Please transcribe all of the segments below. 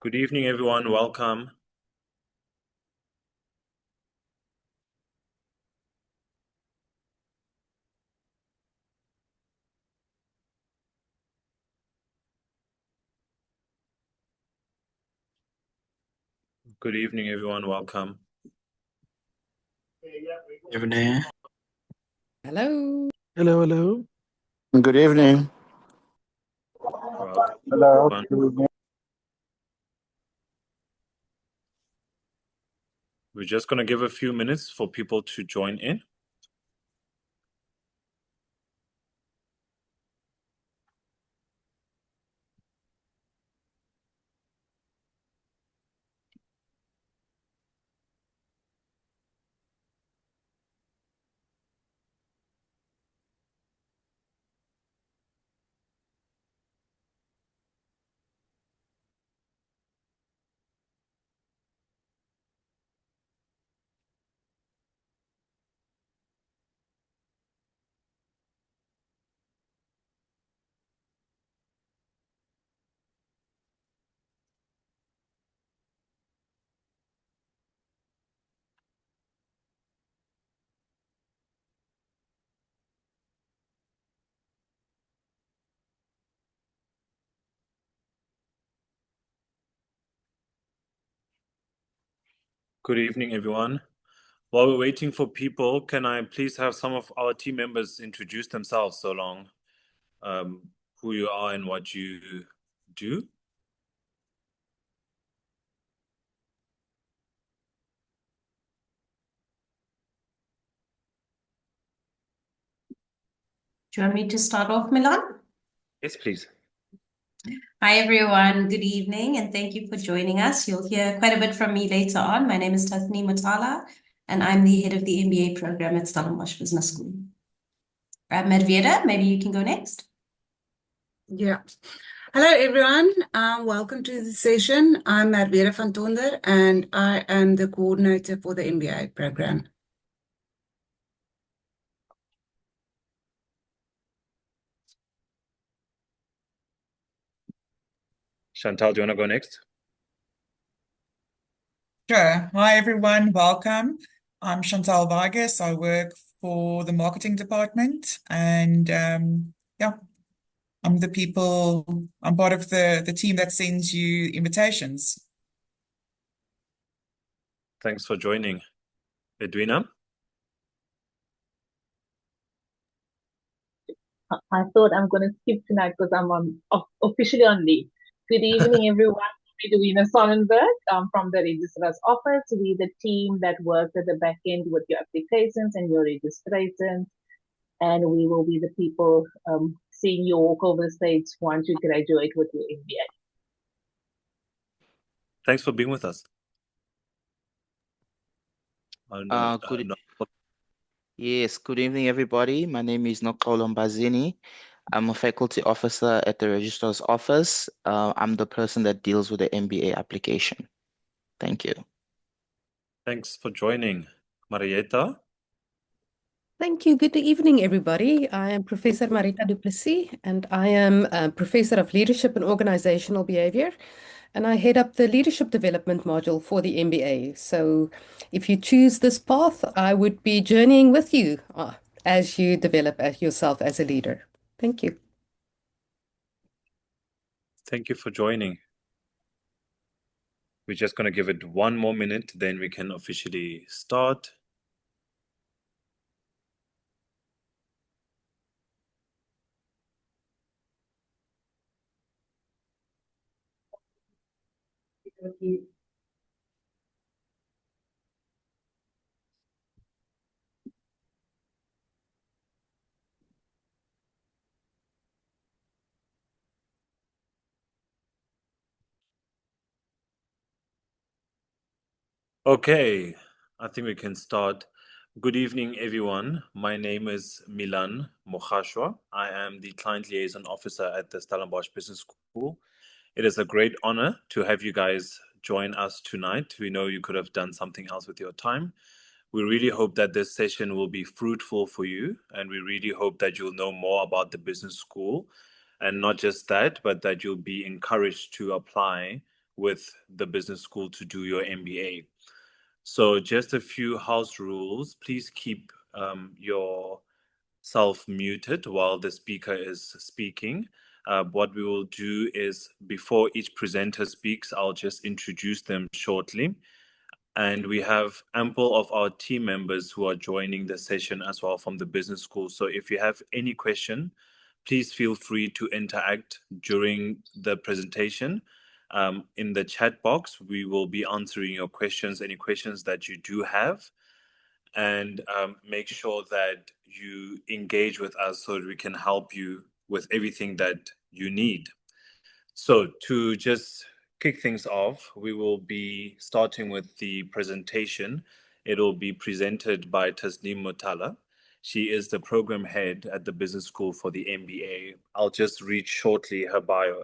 Good evening, everyone. Welcome. Good evening, everyone. Welcome. Evening. Hello. Hello. Good evening. Welcome. Hello. everyone. We're just going to give a few minutes for people to join in. Good evening, everyone. While we're waiting for people, can I please have some of our team members introduce themselves so long, who you are and what you do? Do you want me to start off, Milan? Yes, please. Hi, everyone. Good evening, and thank you for joining us. You'll hear quite a bit from me later on. My name is Tasneem Motala, and I'm the head of the MBA program at Stellenbosch Business School. Madhveda, maybe you can go next. Yeah. Hello, everyone. Welcome to the session. I'm Madhveda van Tonder, and I am the coordinator for the MBA program. Chantal, do you want to go next? Sure. Hi, everyone. Welcome. I'm Chantal Vargas. I work for the marketing department, and yeah, I'm part of the team that sends you invitations. Thanks for joining. Edwina? I thought I'm going to skip tonight because I'm officially on leave. Good evening, everyone. I'm Edwina Sonnenberg. I'm from the registrar's office. We're the team that works at the back end with your applications and your registrations. And we will be the people seeing you walk over the stage once you graduate with your MBA. Thanks for being with us. Yes, good evening, everybody. My name is Nokolo Mbazini. I'm a faculty officer at the registrar's office. I'm the person that deals with the MBA application. Thank you. Thanks for joining. Marietta? Thank you. Good evening, everybody. I am Professor Marita du Plessis, and I am a Professor of Leadership and Organizational Behavior, and I head up the Leadership Development module for the MBA. So if you choose this path, I would be journeying with you as you develop yourself as a leader. Thank you. Thank you for joining. We're just going to give it one more minute, then we can officially start. Okay, I think we can start. Good evening, everyone. My name is Milan Mokhashwa. I am the Client Liaison Officer at the Stellenbosch Business School. It is a great honor to have you guys join us tonight. We know you could have done something else with your time. We really hope that this session will be fruitful for you, and we really hope that you'll know more about the business school. And not just that, but that you'll be encouraged to apply with the business school to do your MBA. So just a few house rules. Please keep yourself muted while the speaker is speaking. What we will do is, before each presenter speaks, I'll just introduce them shortly. And we have ample of our team members who are joining the session as well from the business school. So if you have any question, please feel free to interact during the presentation. In the chat box, we will be answering your questions, any questions that you do have, and make sure that you engage with us so that we can help you with everything that you need. So to just kick things off, we will be starting with the presentation. It will be presented by Tasneem Motala. She is the program head at the business school for the MBA. I'll just read shortly her bio.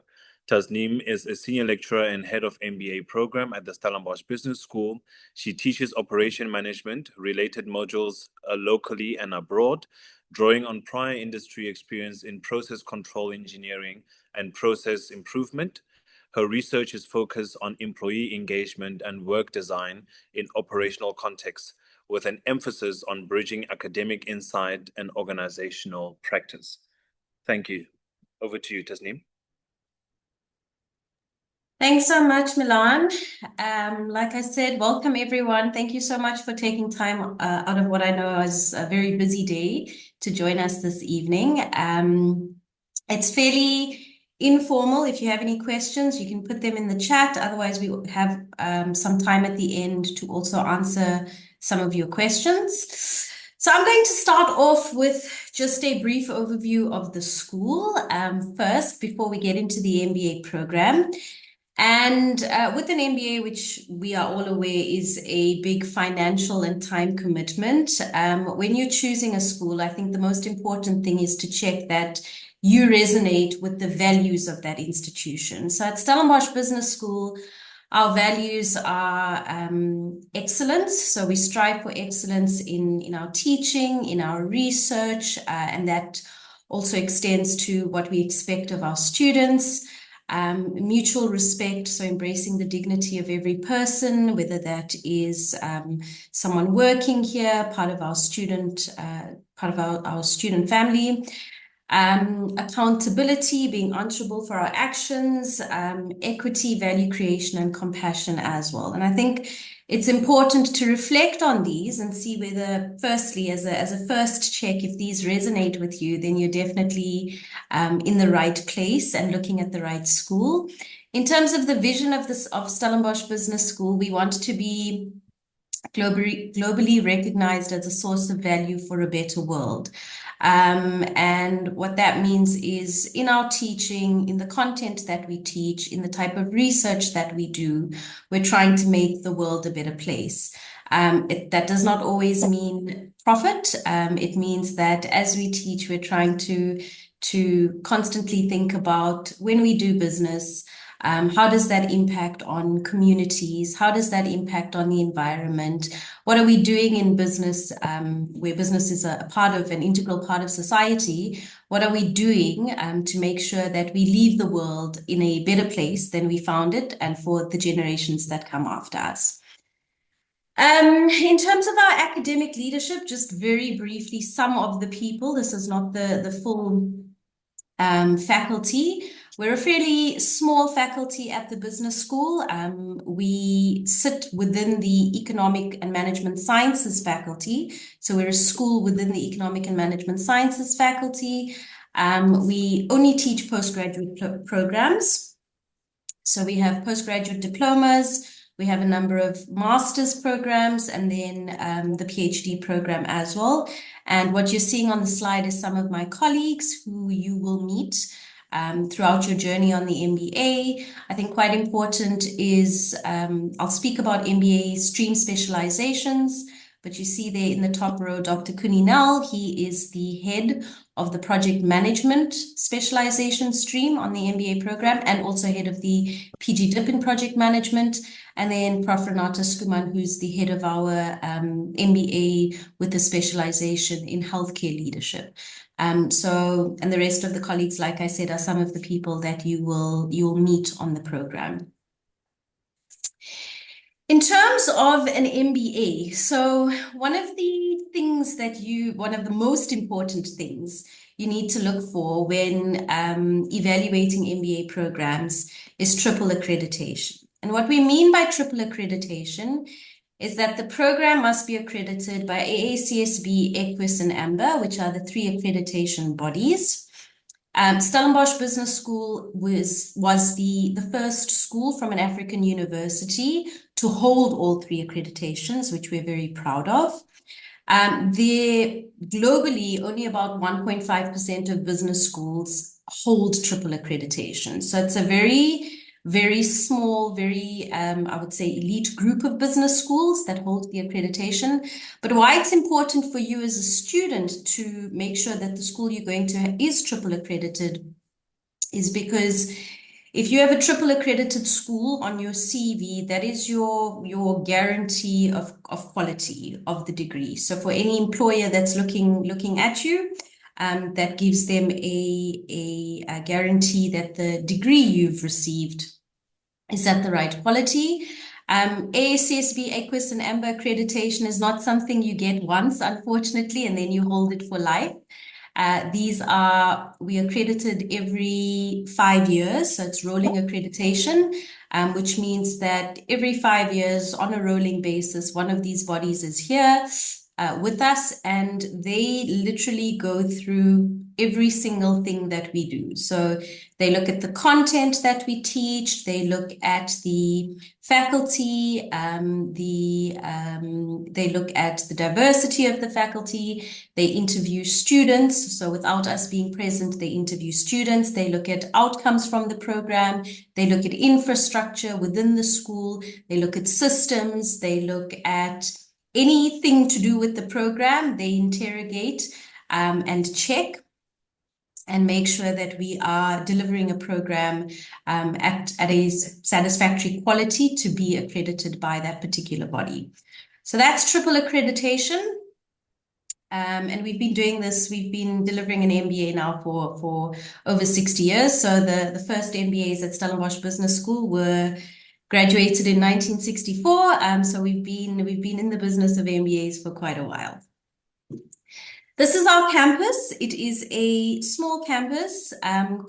Tasneem is a senior lecturer and head of MBA program at the Stellenbosch Business School. She teaches operation management, related modules locally and abroad, drawing on prior industry experience in process control engineering and process improvement. Her research is focused on employee engagement and work design in operational contexts, with an emphasis on bridging academic insight and organizational practice. Thank you. Over to you, Tasneem. Thanks so much, Milan. Like I said, welcome everyone. Thank you so much for taking time out of what I know is a very busy day to join us this evening. It's fairly informal. If you have any questions, you can put them in the chat. Otherwise, we will have some time at the end to also answer some of your questions. So I'm going to start off with just a brief overview of the school first, before we get into the MBA program. And with an MBA, which we are all aware is a big financial and time commitment, when you're choosing a school, I think the most important thing is to check that you resonate with the values of that institution. So at Stellenbosch Business School, our values are excellence. So we strive for excellence in our teaching, in our research, and that also extends to what we expect of our students. Mutual respect, so embracing the dignity of every person, whether that is someone working here, part of our student family. Accountability, being answerable for our actions, equity, value creation, and compassion as well. And I think it's important to reflect on these and see whether, firstly, as a first check, if these resonate with you, then you're definitely in the right place and looking at the right school. In terms of the vision of Stellenbosch Business School, we want to be globally recognized as a source of value for a better world. And what that means is, in our teaching, in the content that we teach, in the type of research that we do, we're trying to make the world a better place. That does not always mean profit. It means that as we teach, we're trying to constantly think about, when we do business, how does that impact on communities? How does that impact on the environment? What are we doing in business, where business is a part of, an integral part of society? What are we doing to make sure that we leave the world in a better place than we found it, and for the generations that come after us? In terms of our academic leadership, just very briefly, some of the people, this is not the full faculty. We're a fairly small faculty at the business school. We sit within the Economic and Management Sciences faculty. So we're a school within the Economic and Management Sciences faculty. We only teach postgraduate programs. So we have postgraduate diplomas, we have a number of master's programs, and then the PhD program as well. And what you're seeing on the slide is some of my colleagues who you will meet throughout your journey on the MBA. I think quite important is, I'll speak about MBA stream specializations, but you see there in the top row, Dr. Kuninal, he is the head of the project management specialization stream on the MBA program, and also head of the PG Dip in project management. And then Prof. Renata Skuman, who's the head of our MBA with a specialization in healthcare leadership. And the rest of the colleagues, like I said, are some of the people that you'll meet on the program. In terms of an MBA, so one of the most important things you need to look for when evaluating MBA programs is triple accreditation. And what we mean by triple accreditation is that the program must be accredited by AACSB, EQUIS, and AMBER, which are the 3 accreditation bodies. Stellenbosch Business School was the first school from an African university to hold all 3 accreditations, which we're very proud of. Globally, only about 1.5% of business schools hold triple accreditation. So it's a very, very small, very, I would say, elite group of business schools that hold the accreditation. But why it's important for you as a student to make sure that the school you're going to is triple accredited is because if you have a triple accredited school on your CV, that is your guarantee of quality of the degree. So for any employer that's looking at you, that gives them a guarantee that the degree you've received is at the right quality. AACSB, EQUIS, and AMBER accreditation is not something you get once, unfortunately, and then you hold it for life. We accredited every 5 years, so it's rolling accreditation, which means that every 5 years on a rolling basis, one of these bodies is here with us, and they literally go through every single thing that we do. So they look at the content that we teach, they look at the faculty, they look at the diversity of the faculty, they interview students. So without us being present, they interview students, they look at outcomes from the program, they look at infrastructure within the school, they look at systems, they look at anything to do with the program, they interrogate and check and make sure that we are delivering a program at a satisfactory quality to be accredited by that particular body. So that's triple accreditation. And we've been doing this, we've been delivering an MBA now for over 60 years. So the first MBAs at Stellenbosch Business School were graduated in 1964. So we've been in the business of MBAs for quite a while. This is our campus. It is a small campus.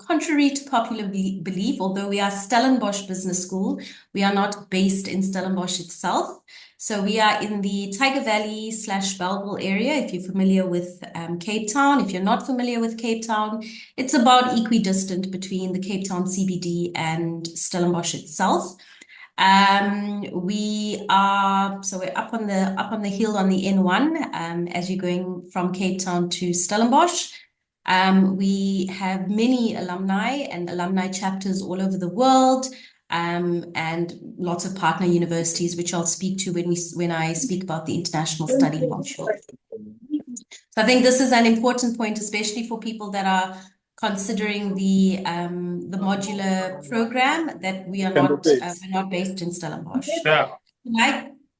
Contrary to popular belief, although we are Stellenbosch Business School, we are not based in Stellenbosch itself. So we are in the Tyger Valley / Bellville area, if you're familiar with Cape Town. If you're not familiar with Cape Town, it's about equidistant between the Cape Town CBD and Stellenbosch itself. We're up on the hill on the N1 as you're going from Cape Town to Stellenbosch. We have many alumni and alumni chapters all over the world, and lots of partner universities, which I'll speak to when I speak about the international study module. So I think this is an important point, especially for people that are considering the modular program, that we are not we're not based in Stellenbosch. Yeah.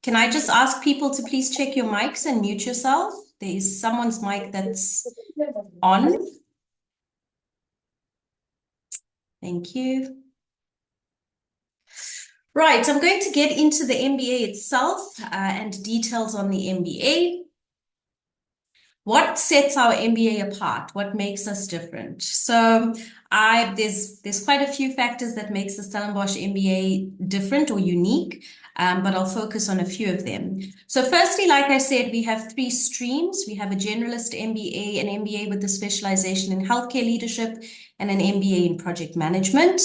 Can I just ask people to please check your mics and mute yourself? There is someone's mic that's on. Thank you. Right, I'm going to get into the MBA itself and details on the MBA. What sets our MBA apart? What makes us different? So there's quite a few factors that makes the Stellenbosch MBA different or unique, but I'll focus on a few of them. So firstly, like I said, we have 3 streams. We have a generalist MBA, an MBA with a specialization in healthcare leadership, and an MBA in project management.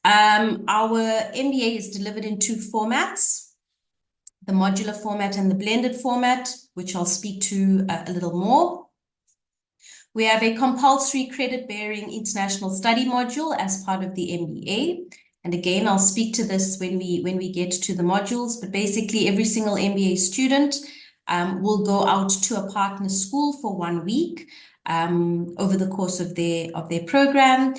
Our MBA is delivered in 2 formats. The modular format and the blended format, which I'll speak to a little more. We have a compulsory credit-bearing international study module as part of the MBA. And again, I'll speak to this when we get to the modules, but basically every single MBA student will go out to a partner school for 1 week over the course of their program.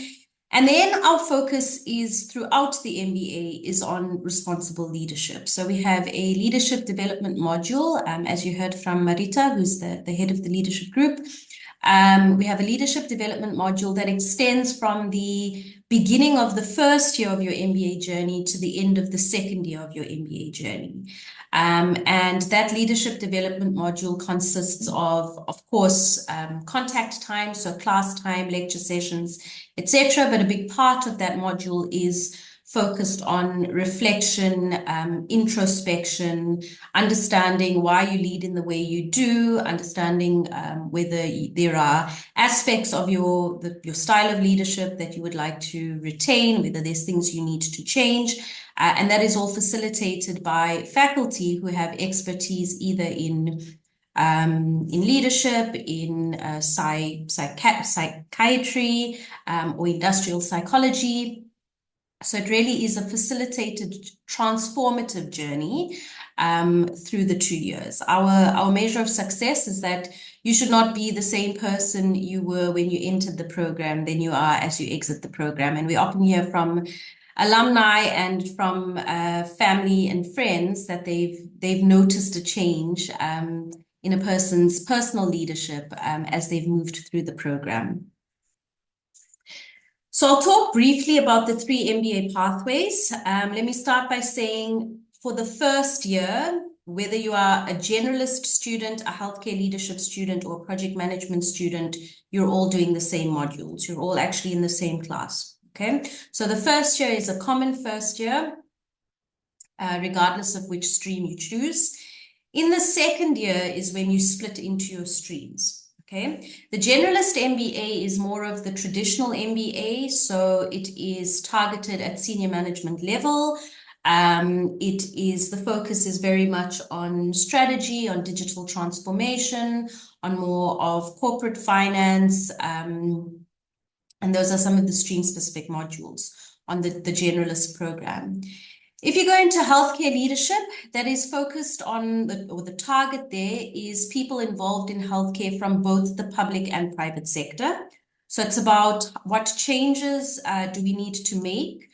And then our focus is throughout the MBA is on responsible leadership. So we have a leadership development module, as you heard from Marita, who's the head of the leadership group. We have a leadership development module that extends from the beginning of the first year of your MBA journey to the end of the second year of your MBA journey. And that leadership development module consists of course, contact time, so class time, lecture sessions, etc. But a big part of that module is focused on reflection, introspection, understanding why you lead in the way you do, understanding whether there are aspects of your style of leadership that you would like to retain, whether there's things you need to change. And that is all facilitated by faculty who have expertise either in leadership, in psychiatry, or industrial psychology. So it really is a facilitated, transformative journey through the 2 years. Our measure of success is that you should not be the same person you were when you entered the program than you are as you exit the program. And we often hear from alumni and from family and friends that they've noticed a change in a person's personal leadership as they've moved through the program. So I'll talk briefly about the 3 MBA pathways. Let me start by saying for the first year, whether you are a generalist student, a healthcare leadership student, or a project management student, you're all doing the same modules. You're all actually in the same class, okay? So the first year is a common first year, regardless of which stream you choose. In the second year is when you split into your streams. Okay, the Generalist MBA is more of the traditional MBA, so it is targeted at senior management level. The focus is very much on strategy, on digital transformation, on more of corporate finance, and those are some of the stream-specific modules on the Generalist program. If you go into healthcare leadership, that is focused on, the target there is people involved in healthcare from both the public and private sector. So it's about what changes do we need to make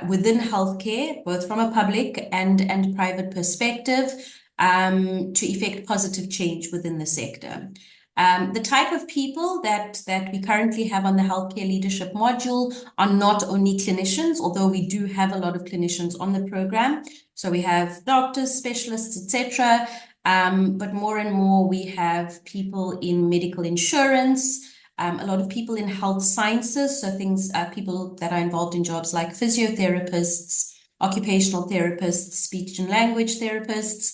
within healthcare, both from a public and private perspective, to effect positive change within the sector. The type of people that we currently have on the healthcare leadership module are not only clinicians, although we do have a lot of clinicians on the program. So we have doctors, specialists, etc. But more and more we have people in medical insurance, a lot of people in health sciences, so people that are involved in jobs like physiotherapists, occupational therapists, speech and language therapists,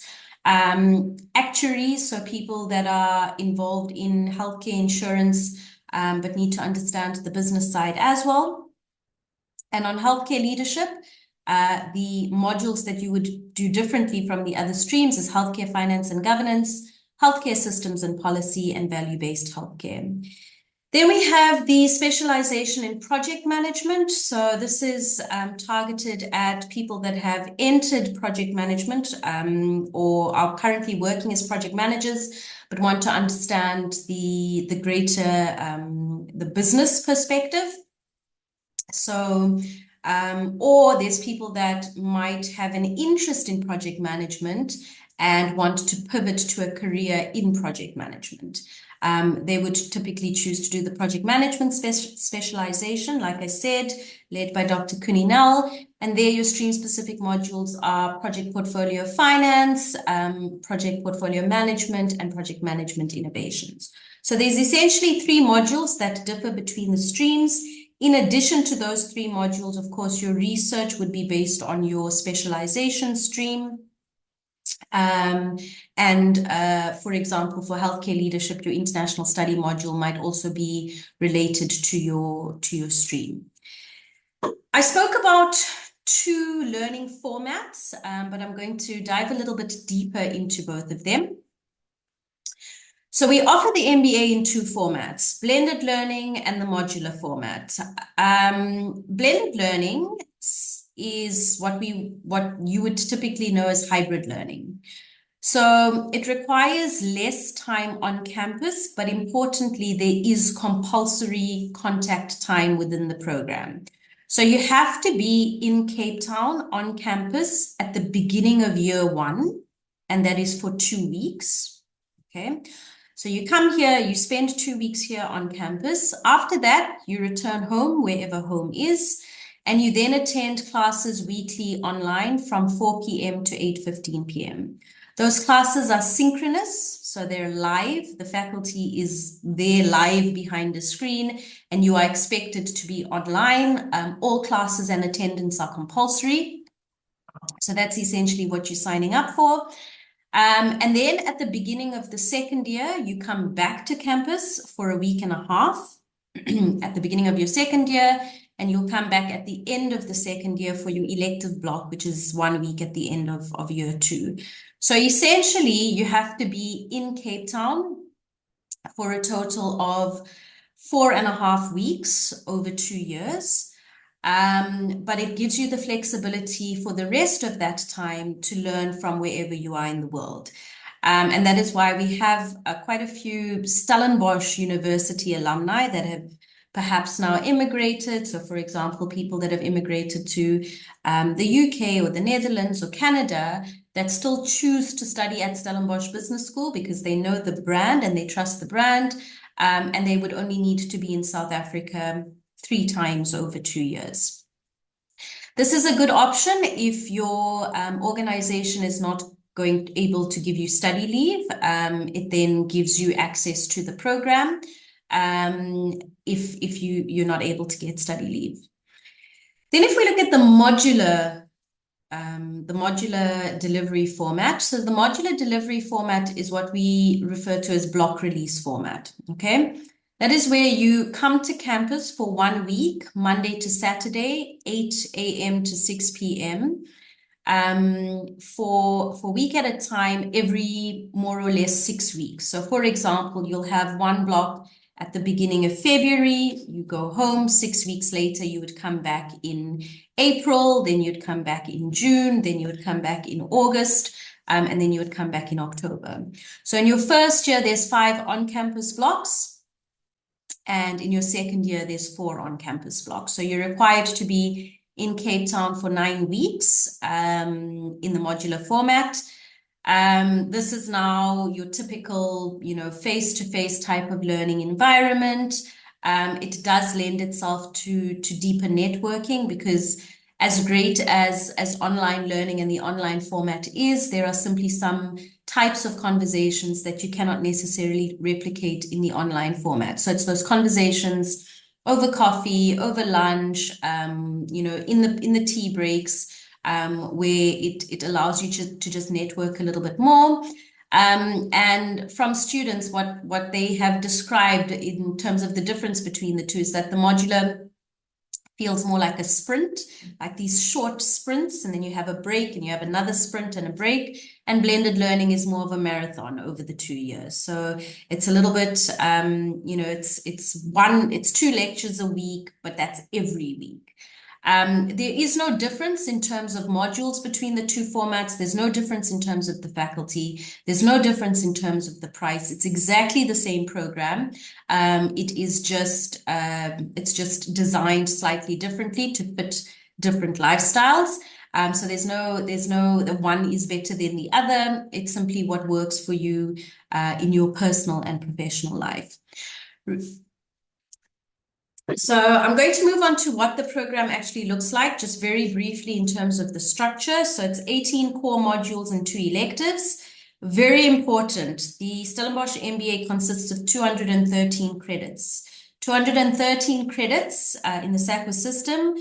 actuaries, so people that are involved in healthcare insurance, but need to understand the business side as well. And on healthcare leadership, the modules that you would do differently from the other streams is healthcare finance and governance, healthcare systems and policy, and value-based healthcare. Then we have the specialization in project management. So this is targeted at people that have entered project management or are currently working as project managers, but want to understand the greater, the business perspective. So, or there's people that might have an interest in project management and want to pivot to a career in project management. They would typically choose to do the project management specialization, like I said, led by Dr. Kuninel. And there your stream-specific modules are project portfolio finance, project portfolio management, and project management innovations. So there's essentially 3 modules that differ between the streams. In addition to those 3 modules, of course, your research would be based on your specialization stream. For example, for healthcare leadership, your international study module might also be related to your stream. I spoke about 2 learning formats, but I'm going to dive a little bit deeper into both of them. So we offer the MBA in 2 formats, blended learning and the modular format. Blended learning is what you would typically know as hybrid learning. So it requires less time on campus, but importantly, there is compulsory contact time within the program. So you have to be in Cape Town on campus at the beginning of year 1, and that is for 2 weeks, okay? So you come here, you spend 2 weeks here on campus. After that, you return home, wherever home is, and you then attend classes weekly online from 4 p.m. to 8:15 p.m. Those classes are synchronous, so they're live. The faculty is there live behind the screen, and you are expected to be online. All classes and attendance are compulsory. So that's essentially what you're signing up for. And then at the beginning of the second year, you come back to campus for a week and a half at the beginning of your second year, and you'll come back at the end of the second year for your elective block, which is 1 week at the end of year 2. So essentially, you have to be in Cape Town for a total of 4.5 weeks over 2 years. But it gives you the flexibility for the rest of that time to learn from wherever you are in the world. And that is why we have quite a few Stellenbosch University alumni that have perhaps now immigrated. So for example, people that have immigrated to the UK or the Netherlands or Canada that still choose to study at Stellenbosch Business School because they know the brand and they trust the brand, and they would only need to be in South Africa 3 times over 2 years. This is a good option if your organization is not able to give you study leave. It then gives you access to the program if you're not able to get study leave. Then if we look at the modular delivery format. So the modular delivery format is what we refer to as block release format, okay? That is where you come to campus for 1 week, Monday to Saturday, 8 a.m. to 6 p.m. For a week at a time, every more or less 6 weeks. So for example, you'll have 1 block at the beginning of February, you go home, 6 weeks later, you would come back in April, then you'd come back in June, then you would come back in August, and then you would come back in October. So in your first year, there's 5 on-campus blocks. And in your second year, there's 4 on-campus blocks. So you're required to be in Cape Town for 9 weeks in the modular format. This is now your typical, face-to-face type of learning environment. It does lend itself to deeper networking because as great as online learning and the online format is, there are simply some types of conversations that you cannot necessarily replicate in the online format. So it's those conversations over coffee, over lunch, in the tea breaks, where it allows you to just network a little bit more. And from students, what they have described in terms of the difference between the two is that the modular feels more like a sprint, like these short sprints, and then you have a break and you have another sprint and a break, and blended learning is more of a marathon over the 2 years. So it's a little bit, it's 2 lectures a week, but that's every week. There is no difference in terms of modules between the 2 formats. There's no difference in terms of the faculty. There's no difference in terms of the price. It's exactly the same program. It's just designed slightly differently to fit different lifestyles. So there's no the one is better than the other. It's simply what works for you in your personal and professional life. So I'm going to move on to what the program actually looks like, just very briefly in terms of the structure. So it's 18 core modules and 2 electives. Very important. The Stellenbosch MBA consists of 213 credits. 213 credits in the SACWA system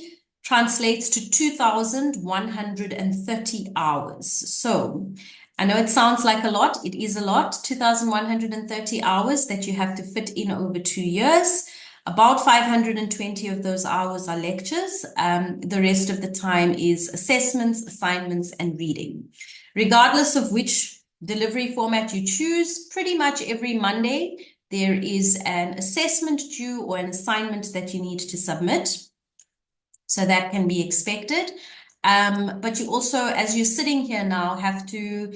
translates to 2,130 hours. So I know it sounds like a lot. It is a lot. 2,130 hours that you have to fit in over 2 years. About 520 of those hours are lectures. The rest of the time is assessments, assignments, and reading. Regardless of which delivery format you choose, pretty much every Monday, there is an assessment due or an assignment that you need to submit. So that can be expected. But you also, as you're sitting here now, have to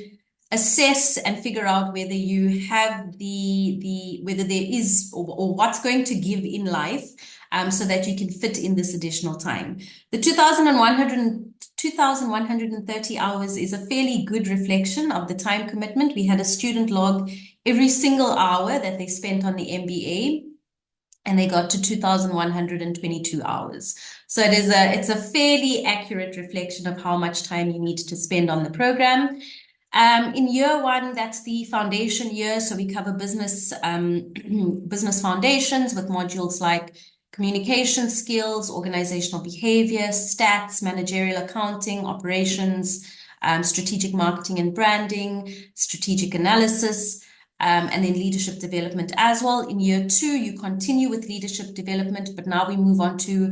assess and figure out whether you have whether there is or what's going to give in life so that you can fit in this additional time. The 2,130 hours is a fairly good reflection of the time commitment. We had a student log every single hour that they spent on the MBA, and they got to 2,122 hours. So it's a fairly accurate reflection of how much time you need to spend on the program. In year one, that's the foundation year. So we cover business foundations with modules like communication skills, organizational behavior, stats, managerial accounting, operations, strategic marketing and branding, strategic analysis, and then leadership development as well. In year two, you continue with leadership development, but now we move on to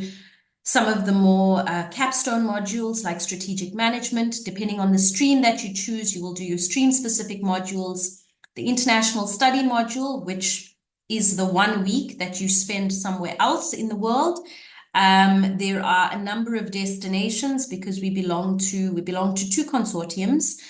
some of the more capstone modules like strategic management. Depending on the stream that you choose, you will do your stream-specific modules. The international study module, which is the 1 week that you spend somewhere else in the world. There are a number of destinations because we belong to 2 consortiums,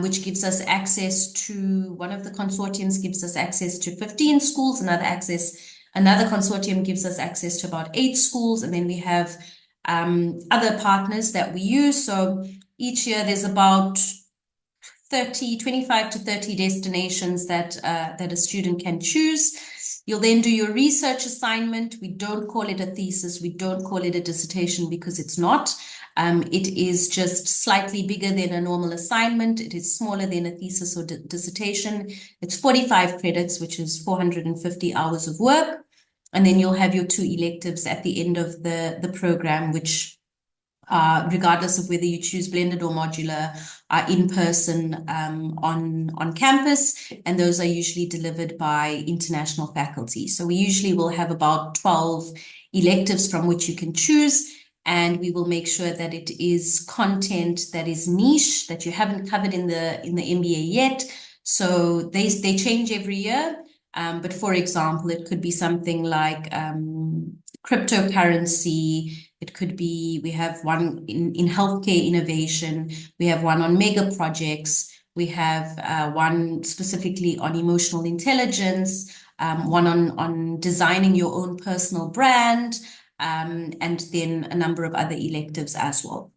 which gives us access to, one of the consortiums gives us access to 15 schools, another consortium gives us access to about 8 schools, and then we have other partners that we use. So each year there's about 25 to 30 destinations that a student can choose. You'll then do your research assignment. We don't call it a thesis. We don't call it a dissertation because it's not. It is just slightly bigger than a normal assignment. It is smaller than a thesis or dissertation. It's 45 credits, which is 450 hours of work. And then you'll have your 2 electives at the end of the program, which regardless of whether you choose blended or modular, are in person on campus, and those are usually delivered by international faculty. So we usually will have about 12 electives from which you can choose, and we will make sure that it is content that is niche, that you haven't covered in the MBA yet. So they change every year, but for example, it could be something like cryptocurrency. It could be, we have one in healthcare innovation. We have one on mega projects. We have one specifically on emotional intelligence, one on designing your own personal brand, and then a number of other electives as well.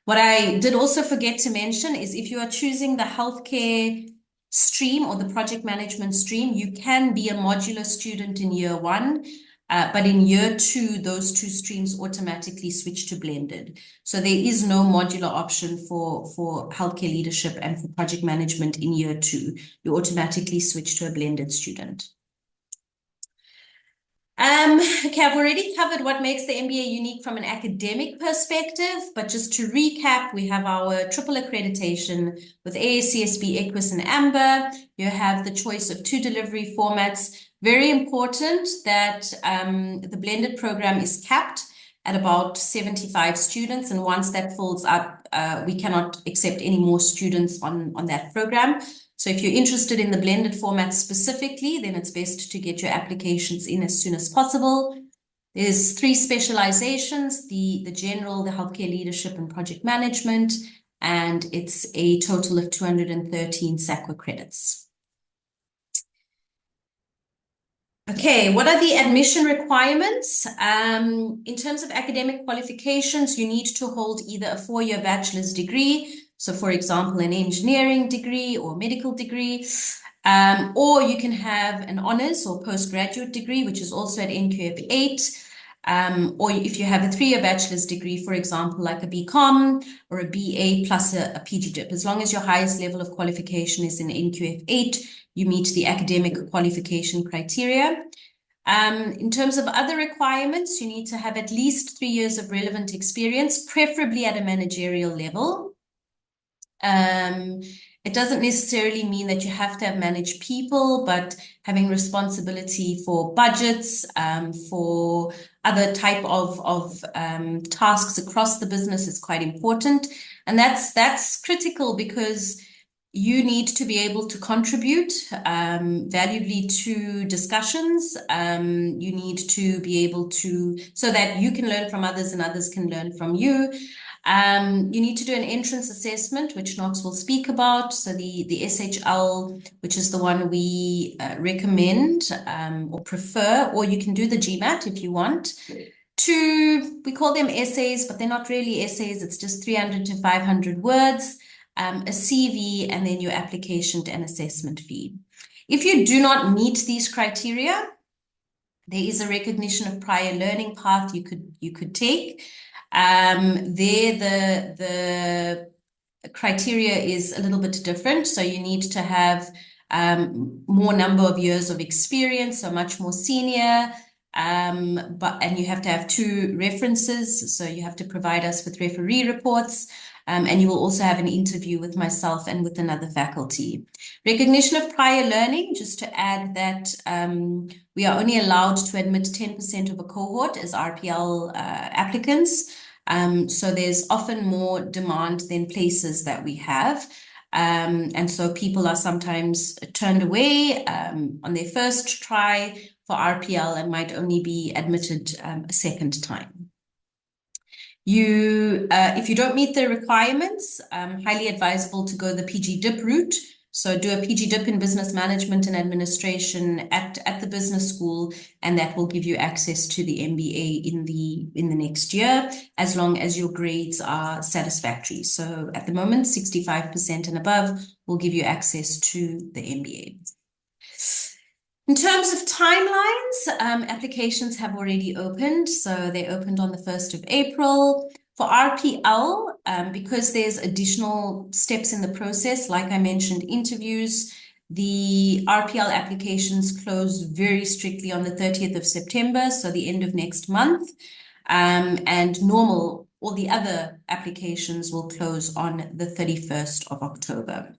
What I did also forget to mention is if you are choosing the healthcare stream or the project management stream, you can be a modular student in year one. But in year two, those 2 streams automatically switch to blended. So there is no modular option for healthcare leadership and for project management in year 2. You automatically switch to a blended student. Okay, I've already covered what makes the MBA unique from an academic perspective, but just to recap, we have our triple accreditation with AACSB, EQUIS, and AMBER. You have the choice of 2 delivery formats. Very important that the blended program is capped at about 75 students, and once that fills up, we cannot accept any more students on that program. So if you're interested in the blended format specifically, then it's best to get your applications in as soon as possible. There's 3 specializations, the general, the healthcare leadership, and project management, and it's a total of 213 SACWA credits. Okay, what are the admission requirements? In terms of academic qualifications, you need to hold either a 4-year bachelor's degree, so for example, an engineering degree or medical degree, or you can have an honors or postgraduate degree, which is also at NQF 8, or if you have a 3-year bachelor's degree, for example, like a BCom or a BA plus a PGDip. As long as your highest level of qualification is in NQF 8, you meet the academic qualification criteria. In terms of other requirements, you need to have at least 3 years of relevant experience, preferably at a managerial level. It doesn't necessarily mean that you have to have managed people, but having responsibility for budgets, for other type of tasks across the business is quite important. And that's critical because you need to be able to contribute valuably to discussions. You need to be able to, so that you can learn from others and others can learn from you. You need to do an entrance assessment, which Knox will speak about. So the SHL, which is the one we recommend or prefer, or you can do the GMAT if you want. 2, we call them essays, but they're not really essays. It's just 300 to 500 words, a CV, and then your application and assessment fee. If you do not meet these criteria, there is a recognition of prior learning path you could take. The criteria is a little bit different. So you need to have more number of years of experience, so much more senior. And you have to have 2 references. So you have to provide us with referee reports. And you will also have an interview with myself and with another faculty. Recognition of prior learning, just to add that we are only allowed to admit 10% of a cohort as RPL applicants. So there's often more demand than places that we have. And so people are sometimes turned away on their first try for RPL and might only be admitted a second time. If you don't meet the requirements, highly advisable to go the PG DIP route. So do a PG DIP in business management and administration at the business school, and that will give you access to the MBA in the next year, as long as your grades are satisfactory. So at the moment, 65% and above will give you access to the MBA. In terms of timelines, applications have already opened. So they opened on the 1st of April. For RPL, because there's additional steps in the process, like I mentioned, interviews, the RPL applications close very strictly on the 30th of September, so the end of next month. And all the other applications will close on the 31st of October,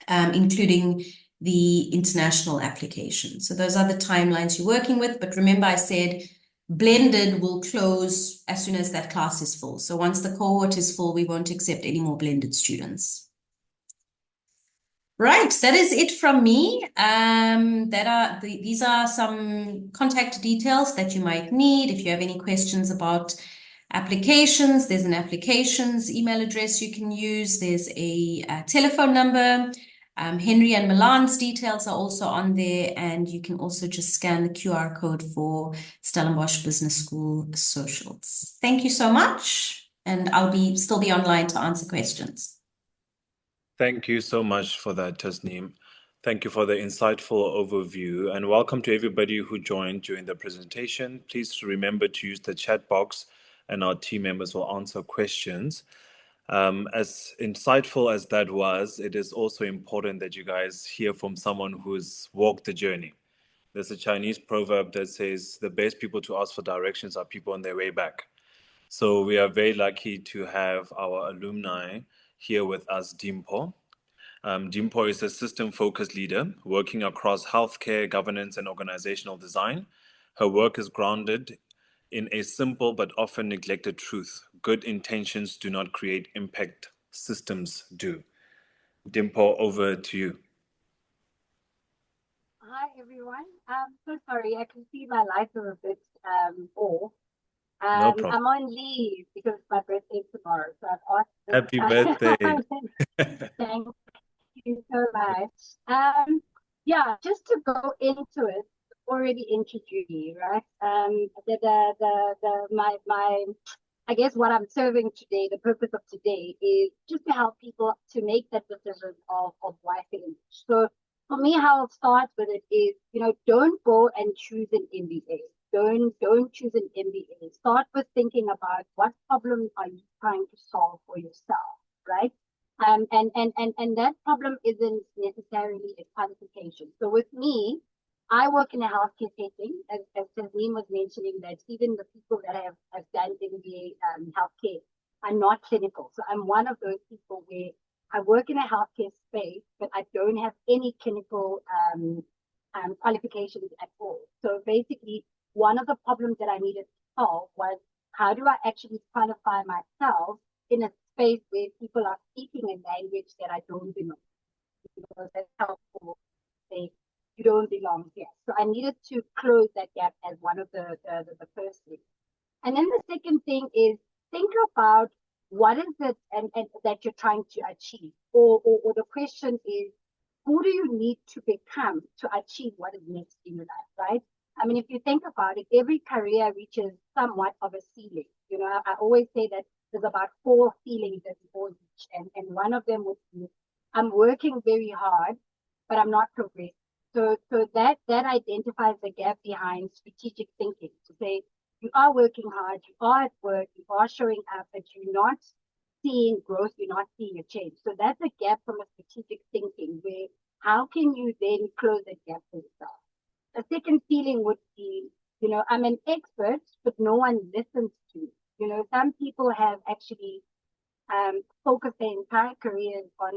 including the international application. So those are the timelines you're working with. But remember, I said blended will close as soon as that class is full. So once the cohort is full, we won't accept any more blended students. Right, that is it from me. These are some contact details that you might need if you have any questions about applications. There's an applications email address you can use. There's a telephone number. Henry and Milan's details are also on there, and you can also just scan the QR code for Stellenbosch Business School socials. Thank you so much, and I'll still be online to answer questions. Thank you so much for that, Tasneem. Thank you for the insightful overview, and welcome to everybody who joined during the presentation. Please remember to use the chat box, and our team members will answer questions. As insightful as that was, it is also important that you guys hear from someone who's walked the journey. There's a Chinese proverb that says the best people to ask for directions are people on their way back. So we are very lucky to have our alumni here with us, Dimpo. Dimpo is a system-focused leader working across healthcare, governance, and organizational design. Her work is grounded in a simple but often neglected truth: good intentions do not create impact, systems do. Dimpo, over to you. Hi, everyone. I'm so sorry. I can see my lights are a bit off. No problem. I'm on leave because it's my birthday tomorrow. So I've asked this. Happy birthday. Thank you so much. Yeah, just to go into it, already introduced me, right? I guess what I'm serving today, the purpose of today is just to help people to make that decision of why English. So for me, how I'll start with it is, don't go and choose an MBA. Don't choose an MBA. Start with thinking about what problem are you trying to solve for yourself, right? And that problem isn't necessarily a qualification. So with me, I work in a healthcare setting, as Tasneem was mentioning, that even the people that have done MBA healthcare are not clinical. So I'm one of those people where I work in a healthcare space, but I don't have any clinical qualifications at all. So basically, one of the problems that I needed to solve was, how do I actually qualify myself in a space where people are speaking a language that I don't belong? Because that's helpful. You don't belong here. So I needed to close that gap as one of the first things. And then the second thing is, think about what is it and that you're trying to achieve. Or the question is, who do you need to become to achieve what is next in your life, right? I mean, if you think about it, every career reaches somewhat of a ceiling. You know, I always say that there's about 4 ceilings that we all reach, and one of them would be, I'm working very hard, but I'm not progressing. So that identifies the gap behind strategic thinking, to say you are working hard, you are at work, you are showing up, but you're not seeing growth, you're not seeing a change. So that's a gap from a strategic thinking, where how can you then close that gap for yourself? The second feeling would be, you know, I'm an expert, but no one listens to me. You know, some people have actually focused their entire careers on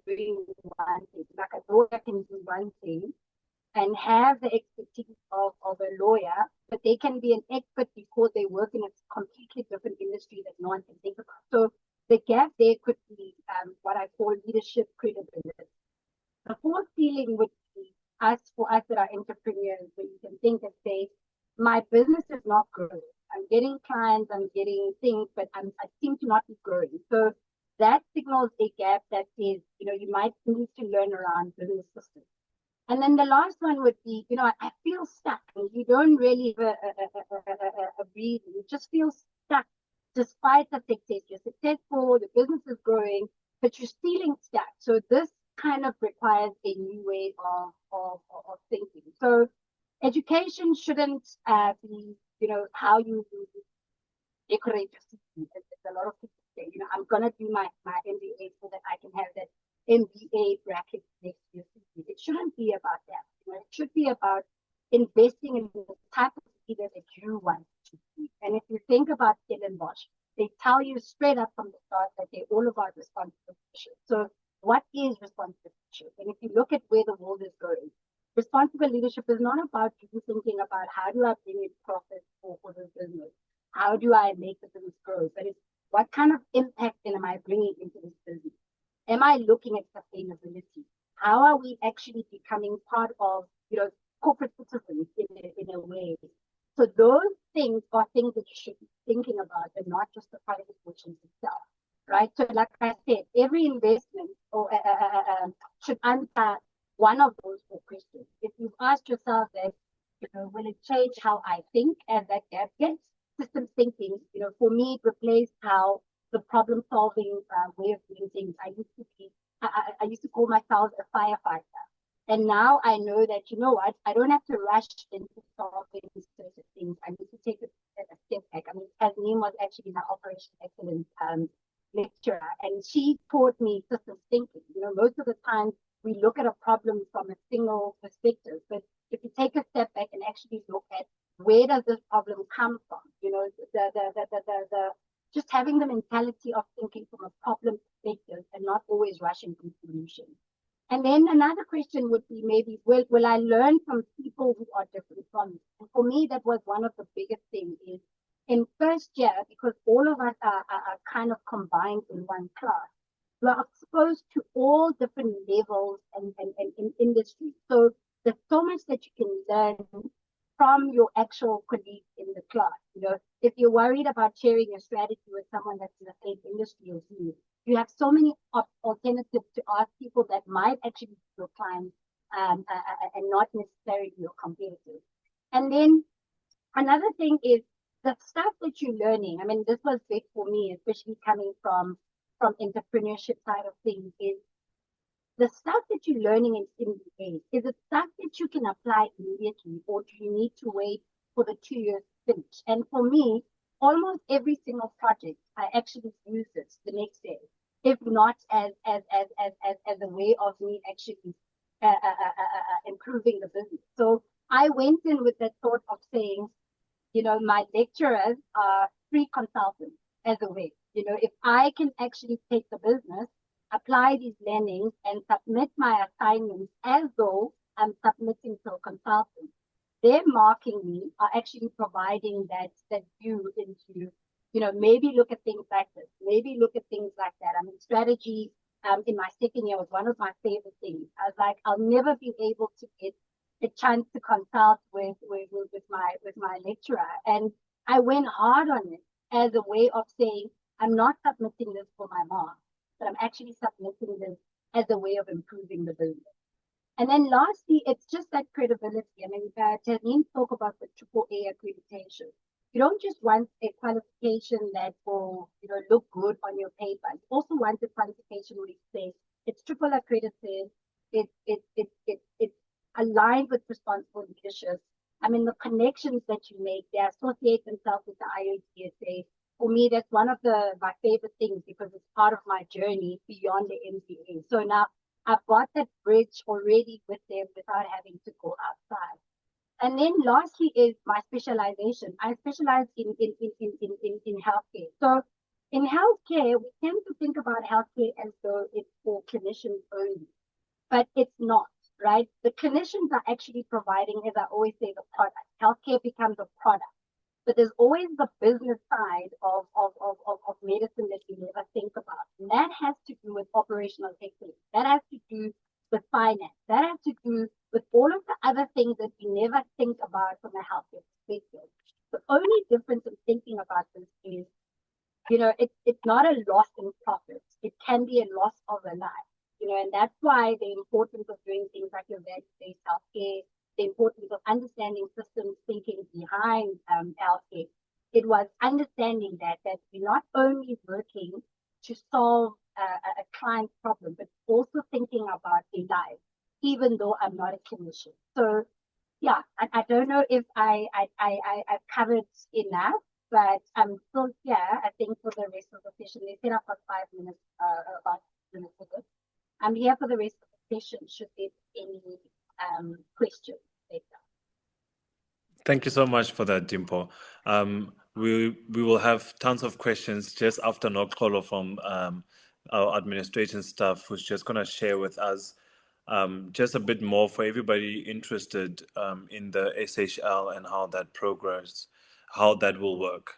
doing one thing. Like a lawyer can do one thing and have the expertise of a lawyer, but they can be an expert because they work in a completely different industry that no one can think about. So the gap there could be what I call leadership credibility. The fourth feeling would be for us that are entrepreneurs, where you can think and say, my business is not growing. I'm getting clients, I'm getting things, but I seem to not be growing. So that signals a gap that says, you know, you might need to learn around business systems. And then the last one would be, you know, I feel stuck. And you don't really have a reason. You just feel stuck despite the success. You're successful, the business is growing, but you're feeling stuck. So this kind of requires a new way of thinking. So education shouldn't be, you know, how you decorate your CV. A lot of people say, you know, I'm going to do my MBA so that I can have that MBA bracket next to your CV. It shouldn't be about that. You know, it should be about investing in the type of leader that you want to be. And if you think about Stellenbosch, they tell you straight up from the start that they're all about responsible leadership. So what is responsible leadership? And if you look at where the world is going, responsible leadership is not about you thinking about how do I bring in profit for the business? How do I make the business grow? But it's what kind of impact am I bringing into this business? Am I looking at sustainability? How are we actually becoming part of, you know, corporate citizens in a way? So those things are things that you should be thinking about, and not just the qualifications itself, right? So like I said, every investment should answer one of those 4 questions. If you've asked yourself that, you know, will it change how I think as that gap gets? Systems thinking, you know, for me, it replaced how the problem-solving way of doing things. I used to call myself a firefighter. And now I know that, you know what, I don't have to rush into solving certain things. I need to take a step back. I mean, Tasneem was actually my Operation Excellence lecturer, and she taught me systems thinking. You know, most of the time we look at a problem from a single perspective, but if you take a step back and actually look at where does this problem come from, you know, the just having the mentality of thinking from a problem perspective and not always rushing to solutions. And then another question would be maybe, will I learn from people who are different from me? And for me, that was one of the biggest things is in first year, because all of us are kind of combined in one class, we're exposed to all different levels and industries. So there's so much that you can learn from your actual colleagues in the class. You know, if you're worried about sharing your strategy with someone that's in the same industry as you, you have so many alternatives to ask people that might actually be your clients and not necessarily your competitors. And then another thing is the stuff that you're learning. I mean, this was big for me, especially coming from entrepreneurship side of things, is the stuff that you're learning in MBA, is it stuff that you can apply immediately, or do you need to wait for the 2 years to finish? And for me, almost every single project, I actually use this the next day, if not as a way of me actually improving the business. So I went in with that thought of saying, you know, my lecturers are free consultants as a way. You know, if I can actually take the business, apply these learnings, and submit my assignments as though I'm submitting to a consultant, they're marking me, are actually providing that view into, you know, maybe look at things like this, maybe look at things like that. I mean, strategy in my second year was one of my favorite things. I was like, I'll never be able to get a chance to consult with my lecturer, and I went hard on it as a way of saying, I'm not submitting this for my mark, but I'm actually submitting this as a way of improving the business. And then lastly, it's just that credibility. I mean, Tasneem spoke about the AAA accreditation. You don't just want a qualification that will, look good on your paper. You also want a qualification where you say it's triple accredited, it's aligned with responsible leadership. I mean, the connections that you make, they associate themselves with the IOTSA. For me, that's one of my favorite things because it's part of my journey beyond the MBA. So now I've got that bridge already with them without having to go outside. And then lastly is my specialization. I specialize in healthcare. So in healthcare, we tend to think about healthcare as though it's for clinicians only, but it's not, right? The clinicians are actually providing, as I always say, the product. Healthcare becomes a product. But there's always the business side of medicine that we never think about. And that has to do with operational excellence. That has to do with finance. That has to do with all of the other things that we never think about from a healthcare perspective. The only difference in thinking about this is, it's not a loss in profits. It can be a loss of a life, and that's why the importance of doing things like your value-based healthcare, the importance of understanding systems thinking behind healthcare. It was understanding that we're not only working to solve a client's problem, but also thinking about a life, even though I'm not a clinician. So yeah, I don't know if I've covered enough, but I'm still here, I think, for the rest of the session. They said I've got 5 minutes, about 5 minutes ago. I'm here for the rest of the session, should there be any questions later. Thank you so much for that, Dimpo. We will have tons of questions just after Nokolo from our administration staff, who's just going to share with us just a bit more for everybody interested in the SHL and how that progress, how that will work.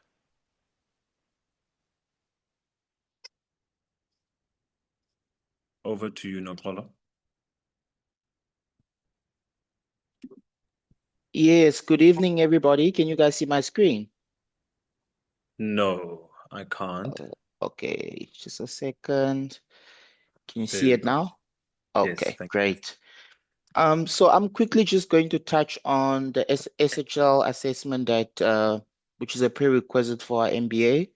Over to you, Nokolo. Yes, good evening, everybody. Can you guys see my screen? No, I can't. Okay, just a second. Can you There see you it go. now? Yes, Okay, thank you. great. So I'm quickly just going to touch on the SHL assessment that which is a prerequisite for our MBA.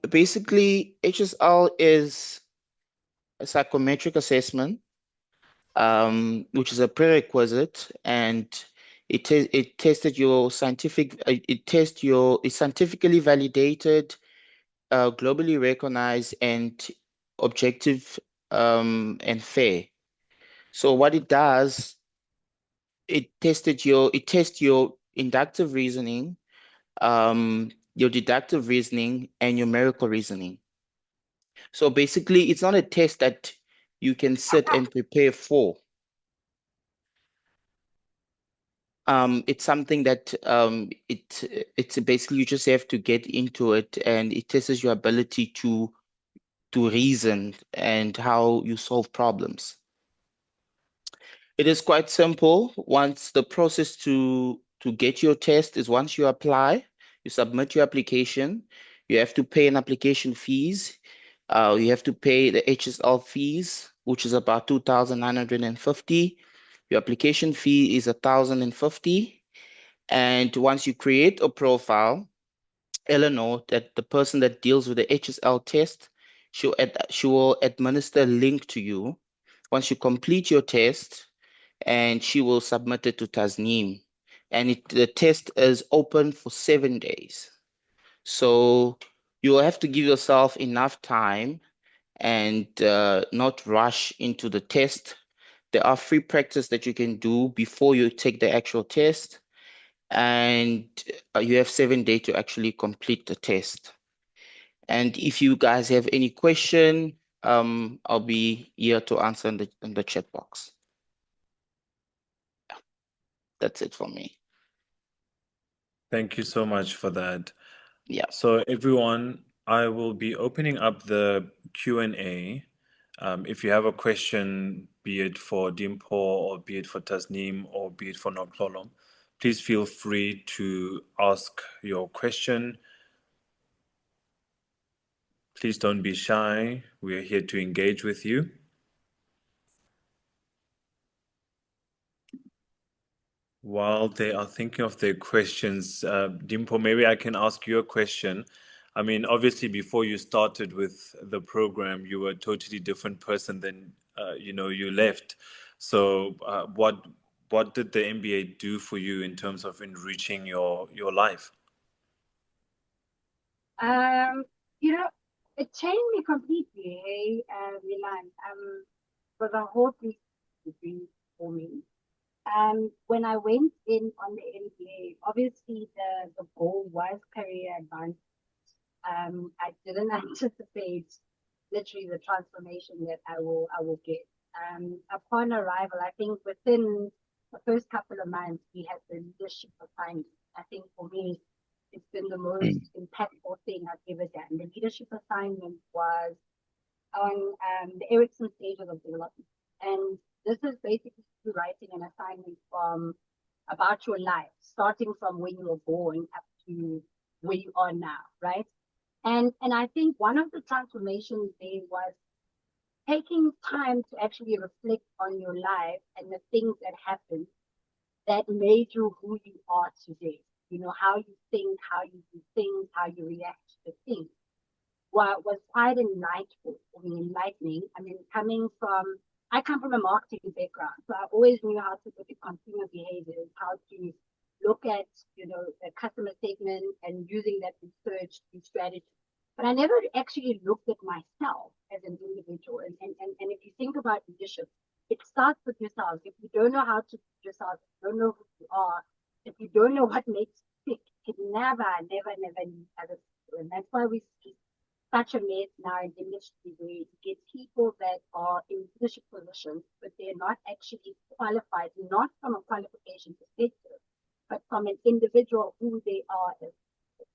Basically, HSL is a psychometric assessment, which is a prerequisite, and it tested your scientific. It's scientifically validated, globally recognized, and objective, and fair. So what it does, it tests your inductive reasoning, your deductive reasoning, and numerical reasoning. So basically, it's not a test that you can sit and prepare for. It's something that it's basically you just have to get into it, and it tests your ability to reason and how you solve problems. It is quite simple. Once the process to get your test is, once you apply, you submit your application, you have to pay an application fees. You have to pay the HSL fees, which is about 2,950. Your application fee is 1,050. And once you create a profile, Eleanor, that the person that deals with the HSL test, she will administer a link to you. Once you complete your test, and she will submit it to Tasneem. And the test is open for 7 days. So you will have to give yourself enough time and not rush into the test. There are free practice that you can do before you take the actual test. And you have 7 days to actually complete the test. And if you guys have any question, I'll be here to answer in the chat box. That's it for me. Thank you so much for that. Yeah. So everyone, I will be opening up the Q&A. If you have a question, be it for Dimpo or be it for Tasneem or be it for Nokolo, please feel free to ask your question. Please don't be shy. We are here to engage with you. While they are thinking of their questions, Dimpo, maybe I can ask you a question. I mean, obviously, before you started with the program, you were a totally different person than you left. So, what did the MBA do for you in terms of enriching your life? You know, it changed me completely, hey, Milan. Was a whole 360 degree for me. When I went in on the MBA, obviously the goal was career advancement. I didn't anticipate literally the transformation that I will get. Upon arrival, I think within the first couple of months, we had the leadership assignment. I think for me, it's been the most impactful thing I've ever done. The leadership assignment was on the Ericsson stages of development. And this is basically writing an assignment from about your life, starting from when you were born up to where you are now, right? And I think one of the transformations there was taking time to actually reflect on your life and the things that happened that made you who you are today. You know, how you think, how you do things, how you react to things. What was quite enlightening. I mean, I come from a marketing background, so I always knew how to look at consumer behaviors, how to look at, the customer segment and using that research to strategy. But I never actually looked at myself as an individual. And if you think about leadership, it starts with yourself. If you don't know how to lead yourself, if you don't know who you are, if you don't know what makes you tick, it never lead other people. And that's why we see such a mess now in industry where you get people that are in leadership positions, but they're not actually qualified, not from a qualification perspective, but from an individual who they are.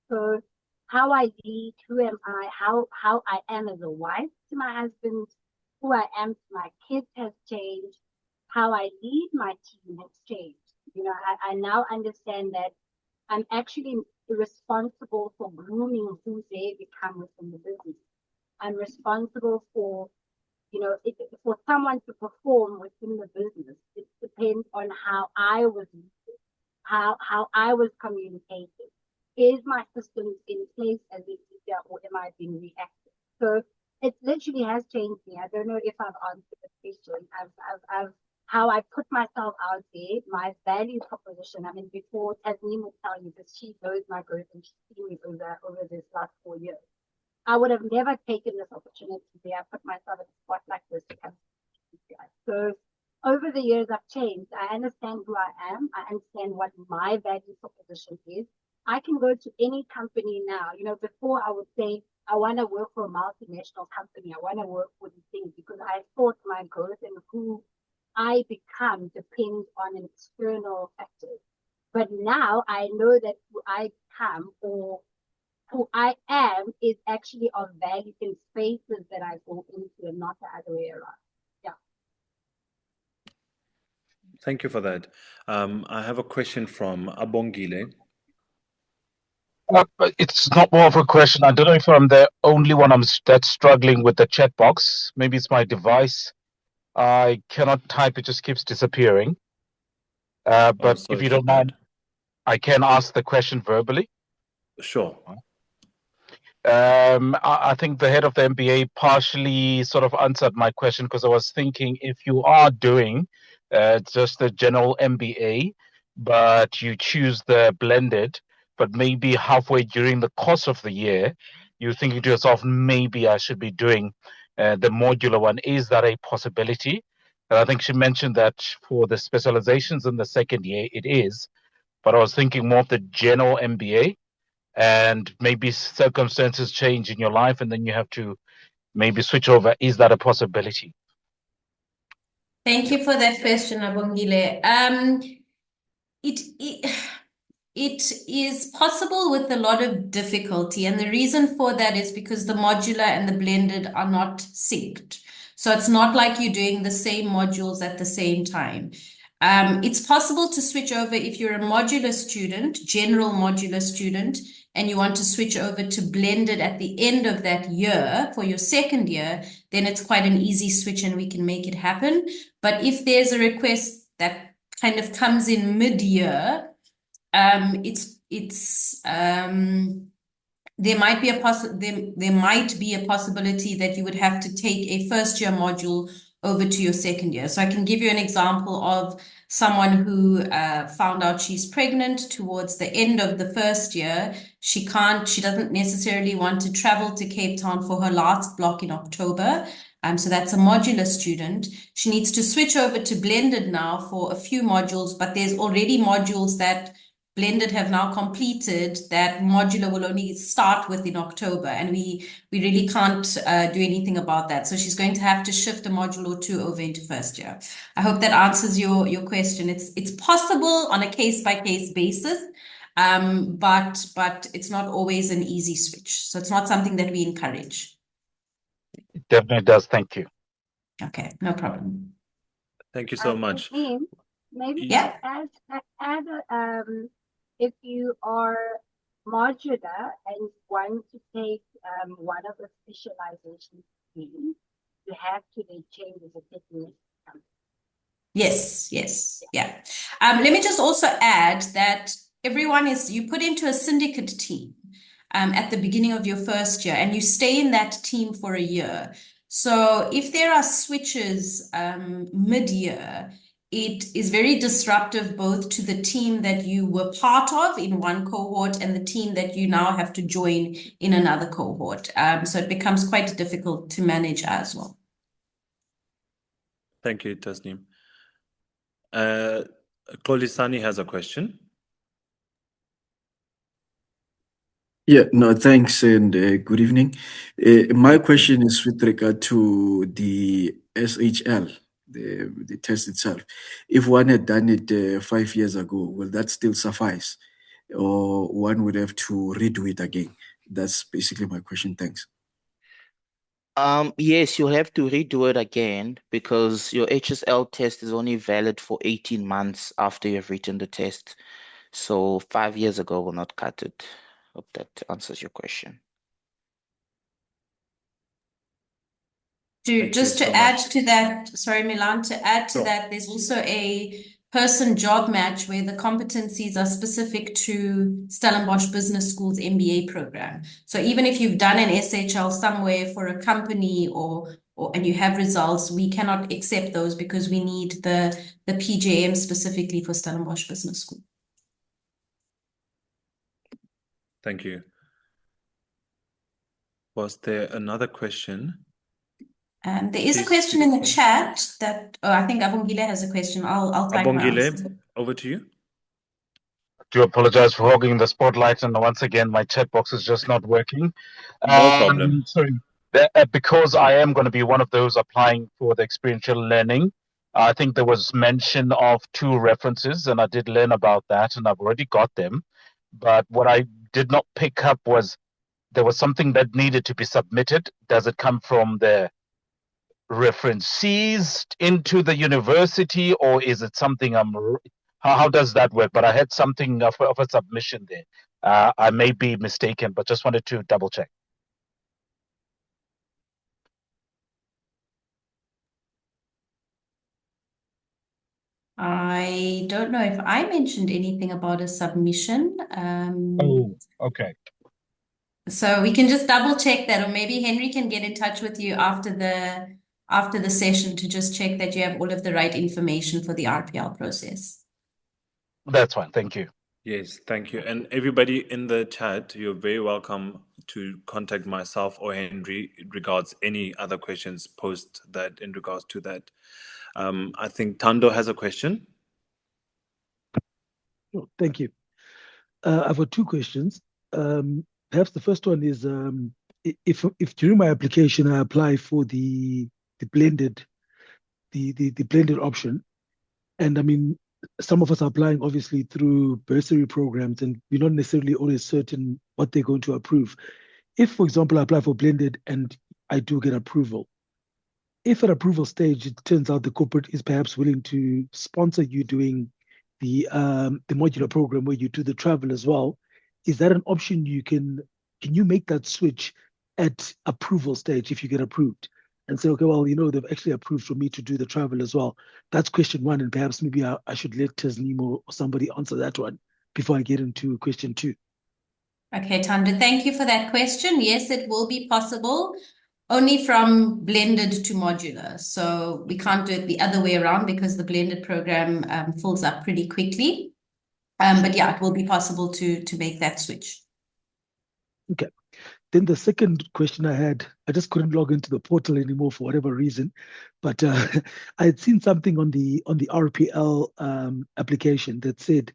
So how I lead, who am I, how I am as a wife to my husband, who I am to my kids has changed, how I lead my team has changed. I now understand that I'm actually responsible for grooming who they become within the business. I'm responsible for, for someone to perform within the business. It depends on how I was leaded, how I was communicated. Is my systems in place as a leader, or am I being reactive? So it literally has changed me. I don't know if I've answered the question. I've how I put myself out there, my value proposition. I mean, before Tasneem would tell you, because she knows my growth and she's seen me over this last 4 years. I would have never taken this opportunity where I put myself in a spot like this to come to you guys. So over the years, I've changed. I understand who I am. I understand what my value proposition is. I can go to any company now. Before I would say, I want to work for a multinational company. I want to work for these things because I thought my growth and who I become depends on an external factor. But now I know that who I become or who I am is actually of value in spaces that I go into and not the other way around. Yeah. Thank you for that. I have a question from Abongile. It's not more of a question. I don't know if I'm the only one that's struggling with the chat box. Maybe it's my device. I cannot type, it just keeps disappearing. But if you don't mind, I can ask the question verbally. Sure. I think the head of the MBA partially sort of answered my question, because I was thinking, if you are doing just the general MBA, but you choose the blended, but maybe halfway during the course of the year, you're thinking to yourself, maybe I should be doing the modular one. Is that a possibility? And I think she mentioned that for the specializations in the second year, it is. But I was thinking more of the general MBA, and maybe circumstances change in your life and then you have to maybe switch over. Is that a possibility? Thank you for that question, Abongile. It is possible with a lot of difficulty. And the reason for that is because the modular and the blended are not synced. So it's not like you're doing the same modules at the same time. It's possible to switch over if you're a modular student, general modular student, and you want to switch over to blended at the end of that year for your second year, then it's quite an easy switch and we can make it happen. But if there's a request that kind of comes in mid-year, there might be a possibility that you would have to take a first-year module over to your second year. So I can give you an example of someone who found out she's pregnant towards the end of the first year. She doesn't necessarily want to travel to Cape Town for her last block in October. So that's a modular student. She needs to switch over to blended now for a few modules, but there's already modules that blended have now completed that modular will only start with in October, and we really can't do anything about that. So she's going to have to shift a module or two over into first year. I hope that answers your question. It's possible on a case-by-case basis, but it's not always an easy switch. So it's not something that we encourage. It definitely does. Thank you. Okay, no problem. Thank you so much. Maybe Yeah. add if you are modular and want to take one of the specialization streams, you have to then change the technique. Yes, yeah. Let me just also add that you put into a syndicate team at the beginning of your first year, and you stay in that team for a year. So if there are switches mid-year, it is very disruptive both to the team that you were part of in one cohort and the team that you now have to join in another cohort. So it becomes quite difficult to manage as well. Thank you, Tasneem. Kolisani has a question. Yeah, no, thanks, and good evening. My question is with regard to the SHL, the test itself. If one had done it 5 years ago, will that still suffice? Or one would have to redo it again? That's basically my question. Thanks. Yes, you'll have to redo it again because your HSL test is only valid for 18 months after you've written the test. So 5 years ago will not cut it. Hope that answers your question. Just to add to that, sorry, Milan, to add to that, there's also a person job match where the competencies are specific to Stellenbosch Business School's MBA program. So even if you've done an SHL somewhere for a company and you have results, we cannot accept those because we need the PJM specifically for Stellenbosch Business School. Thank you. Was there another question? There is a question in the chat that I think Abongile has a question. I'll try and answer. Over to you. I do apologize for hogging the spotlight, and once again, my chat box is just not working. No problem. Sorry. Because I am going to be one of those applying for the experiential learning, I think there was mention of 2 references, and I did learn about that, and I've already got them. But what I did not pick up was there was something that needed to be submitted. Does it come from the referencees into the university, or is it something how does that work? But I had something of a submission there. I may be mistaken, but just wanted to double check. I don't know if I mentioned anything about a submission. Oh, okay. So we can just double check that, or maybe Henry can get in touch with you after the session to just check that you have all of the right information for the RPL process. That's fine. Thank you. Yes, thank you. And everybody in the chat, you're very welcome to contact myself or Henry in regards any other questions post that in regards to that. I think Tando has a question. Oh, thank you. I've got 2 questions. Perhaps the first one is if during my application I apply for the blended option, and I mean some of us are applying obviously through bursary programs, and we're not necessarily always certain what they're going to approve. If, for example, I apply for blended and I do get approval, if at approval stage it turns out the corporate is perhaps willing to sponsor you doing the modular program where you do the travel as well, is that an option can you make that switch at approval stage if you get approved? and say, okay, well, they've actually approved for me to do the travel as well. That's question one, and perhaps maybe I should let Tasneem or somebody answer that one before I get into question two. Okay, Tanda, thank you for that question. Yes, it will be possible, only from blended to modular. So we can't do it the other way around because the blended program fills up pretty quickly. But yeah, it will be possible to make that switch. Okay. Then the second question I had, I just couldn't log into the portal anymore for whatever reason, but I had seen something on the RPL application that said,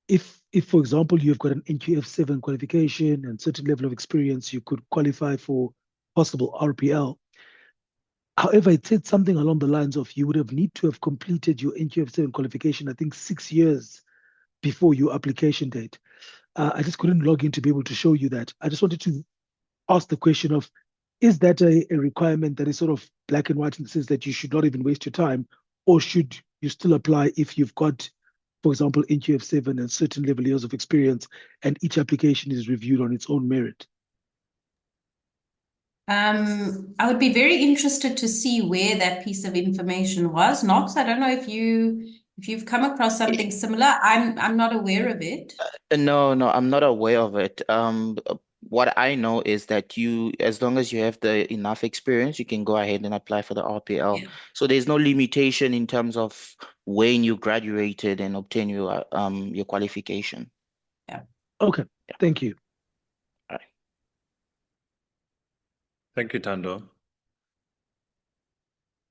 if for example you've got an NQF7 qualification and certain level of experience, you could qualify for possible RPL. However, it said something along the lines of you would have need to have completed your NQF7 qualification, I think 6 years before your application date. I just couldn't log in to be able to show you that. I just wanted to ask the question of, is that a requirement that is sort of black and white in the sense that you should not even waste your time, or should you still apply if you've got, for example, NQF7 and certain level years of experience, and each application is reviewed on its own merit? I would be very interested to see where that piece of information was. Knox, I don't know if you've come across something similar. I'm not aware of it. No, I'm not aware of it. What I know is that as long as you have the enough experience, you can go ahead and apply for the RPL. Yeah. So there's no limitation in terms of when you graduated and obtain your qualification. Yeah. Okay. Thank you. All right. Thank you, Tando.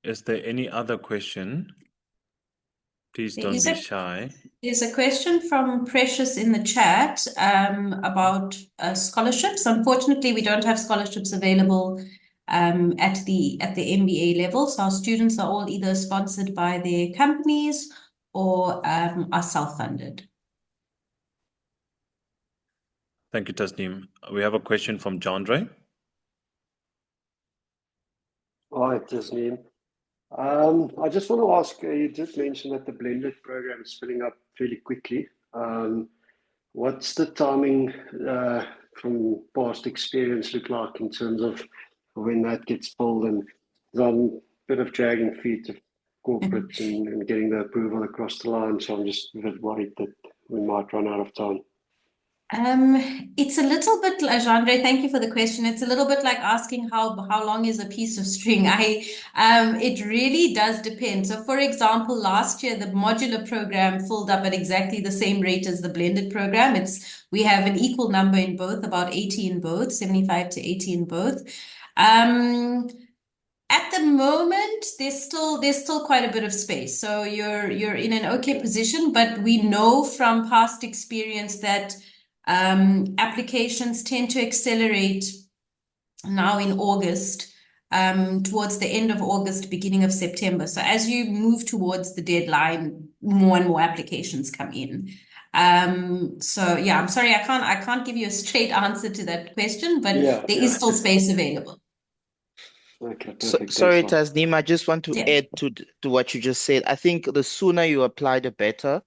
Is there any other question? Please don't be shy. There's a question from Precious in the chat about scholarships. Unfortunately, we don't have scholarships available at the MBA level. So our students are all either sponsored by their companies or are self-funded. Thank you, Tasneem. We have a question from John Ray. Hi, Tasneem. I just want to ask, you did mention that the blended program is filling up fairly quickly. What's the timing from past experience look like in terms of when that gets filled? And I'm a bit of dragging feet of corporates and getting the approval across the line, so I'm just a bit worried that we might run out of time. It's a little bit, Jean-Ray, thank you for the question. It's a little bit like asking how long is a piece of string. It really does depend. So for example, last year, the modular program filled up at exactly the same rate as the blended program. We have an equal number in both, about 80 in both, 75 to 80 in both. At the moment, there's still quite a bit of space. So you're in an okay position, but we know from past experience that applications tend to accelerate now in August, towards the end of August, beginning of September. So as you move towards the deadline, more and more applications come in. So yeah, I'm sorry, I can't give you a straight answer to that question, but there is still space available. Okay, perfect. Sorry, Tasneem, I just want to add to what you just said. I think the sooner you apply, the better.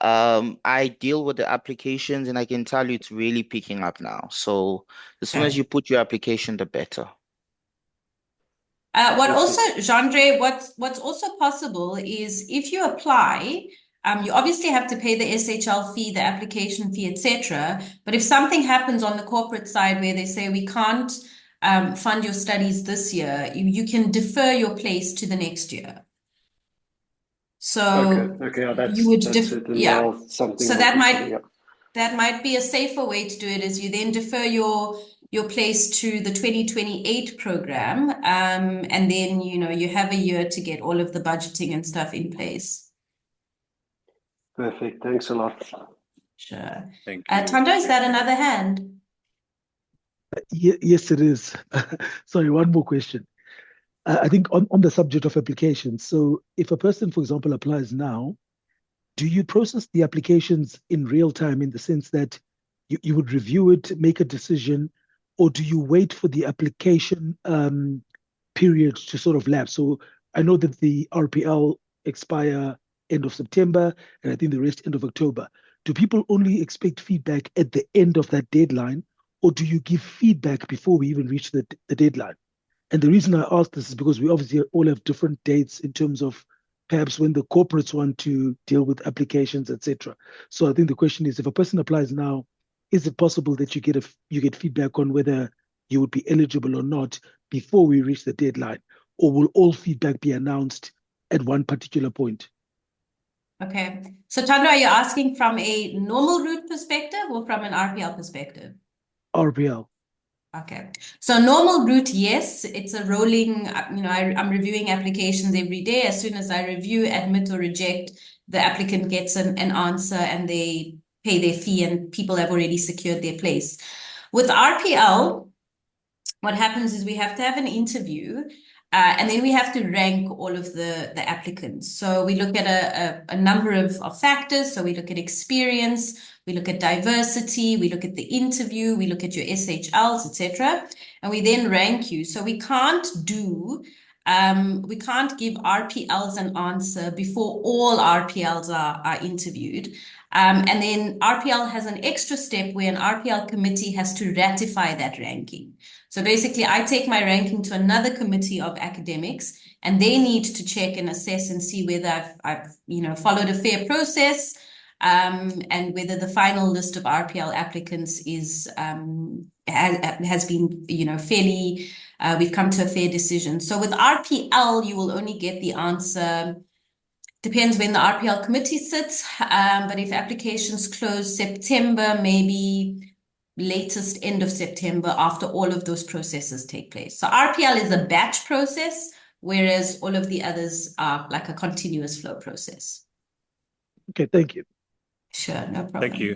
I deal with the applications, and I can tell you it's really picking up now. So as soon as you put your application, the better. Jean-Ray, what's also possible is if you apply, you obviously have to pay the SHL fee, the application fee, etc. But if something happens on the corporate side where they say we can't fund your studies this year, you can defer your place to the next year. So you would something. So that might be a safer way to do it, is you then defer your place to the 2028 program, and then you have a year to get all of the budgeting and stuff in place. Perfect. Thanks a lot. Sure. Thank you. Tando, is that another hand? Yes, it is. Sorry, one more question. I think on the subject of applications, so if a person, for example, applies now, do you process the applications in real time in the sense that you would review it, make a decision, or do you wait for the application period to sort of lapse? So I know that the RPL expire end of September, and I think the rest end of October. Do people only expect feedback at the end of that deadline, or do you give feedback before we even reach the deadline? And the reason I ask this is because we obviously all have different dates in terms of perhaps when the corporates want to deal with applications, etc. So I think the question is, if a person applies now, is it possible that you get feedback on whether you would be eligible or not before we reach the deadline, or will all feedback be announced at one particular point? Okay. So Chandra, are you asking from a normal route perspective or from an RPL perspective? RPL. Okay. So normal route, yes, it's a rolling, I'm reviewing applications every day. As soon as I review, admit or reject, the applicant gets an answer and they pay their fee and people have already secured their place. With RPL, what happens is we have to have an interview and then we have to rank all of the applicants. So we look at a number of factors. So we look at experience, we look at diversity, we look at the interview, we look at your SHLs, etc. And we then rank you. So we can't give RPLs an answer before all RPLs are interviewed. And then RPL has an extra step where an RPL committee has to ratify that ranking. So basically, I take my ranking to another committee of academics, and they need to check and assess and see whether I've followed a fair process, and whether the final list of RPL applicants has been fairly. We've come to a fair decision. So with RPL, you will only get the answer. Depends when the RPL committee sits, but if applications close September, maybe latest end of September after all of those processes take place. So RPL is a batch process, whereas all of the others are like a continuous flow process. Okay, thank you. Sure, no problem. Thank you.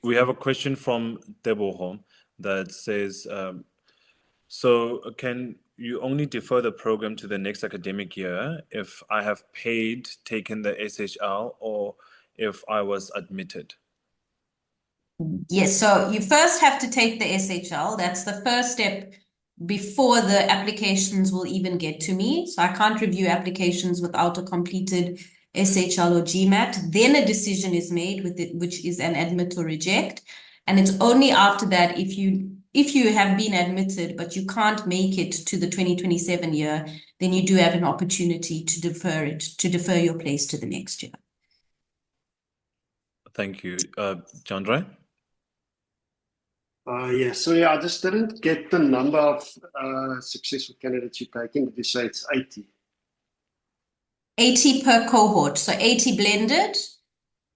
We have a question from Deboho that says, so can you only defer the program to the next academic year if I have taken the SHL, or if I was admitted? Yes, so you first have to take the SHL. That's the first step before the applications will even get to me. So I can't review applications without a completed SHL or GMAT. Then a decision is made which is an admit or reject. And it's only after that, if you have been admitted, but you can't make it to the 2027 year, then you do have an opportunity to defer your place to the next year. Thank you. Chandra? Sorry, I just didn't get the number of successful candidates you're taking. Did you say it's 80? 80 per cohort. So 80 blended,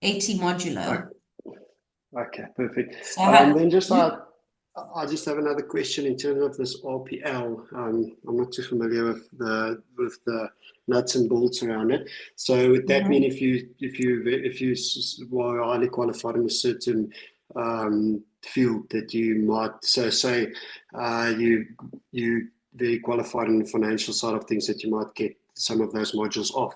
80 modular. Okay, perfect. So Then I just have another question in terms of this RPL. I'm not too familiar with the nuts and bolts around it. So would that mean if you were highly qualified in a certain field that you might say you very qualified in the financial side of things, that you might get some of those modules off?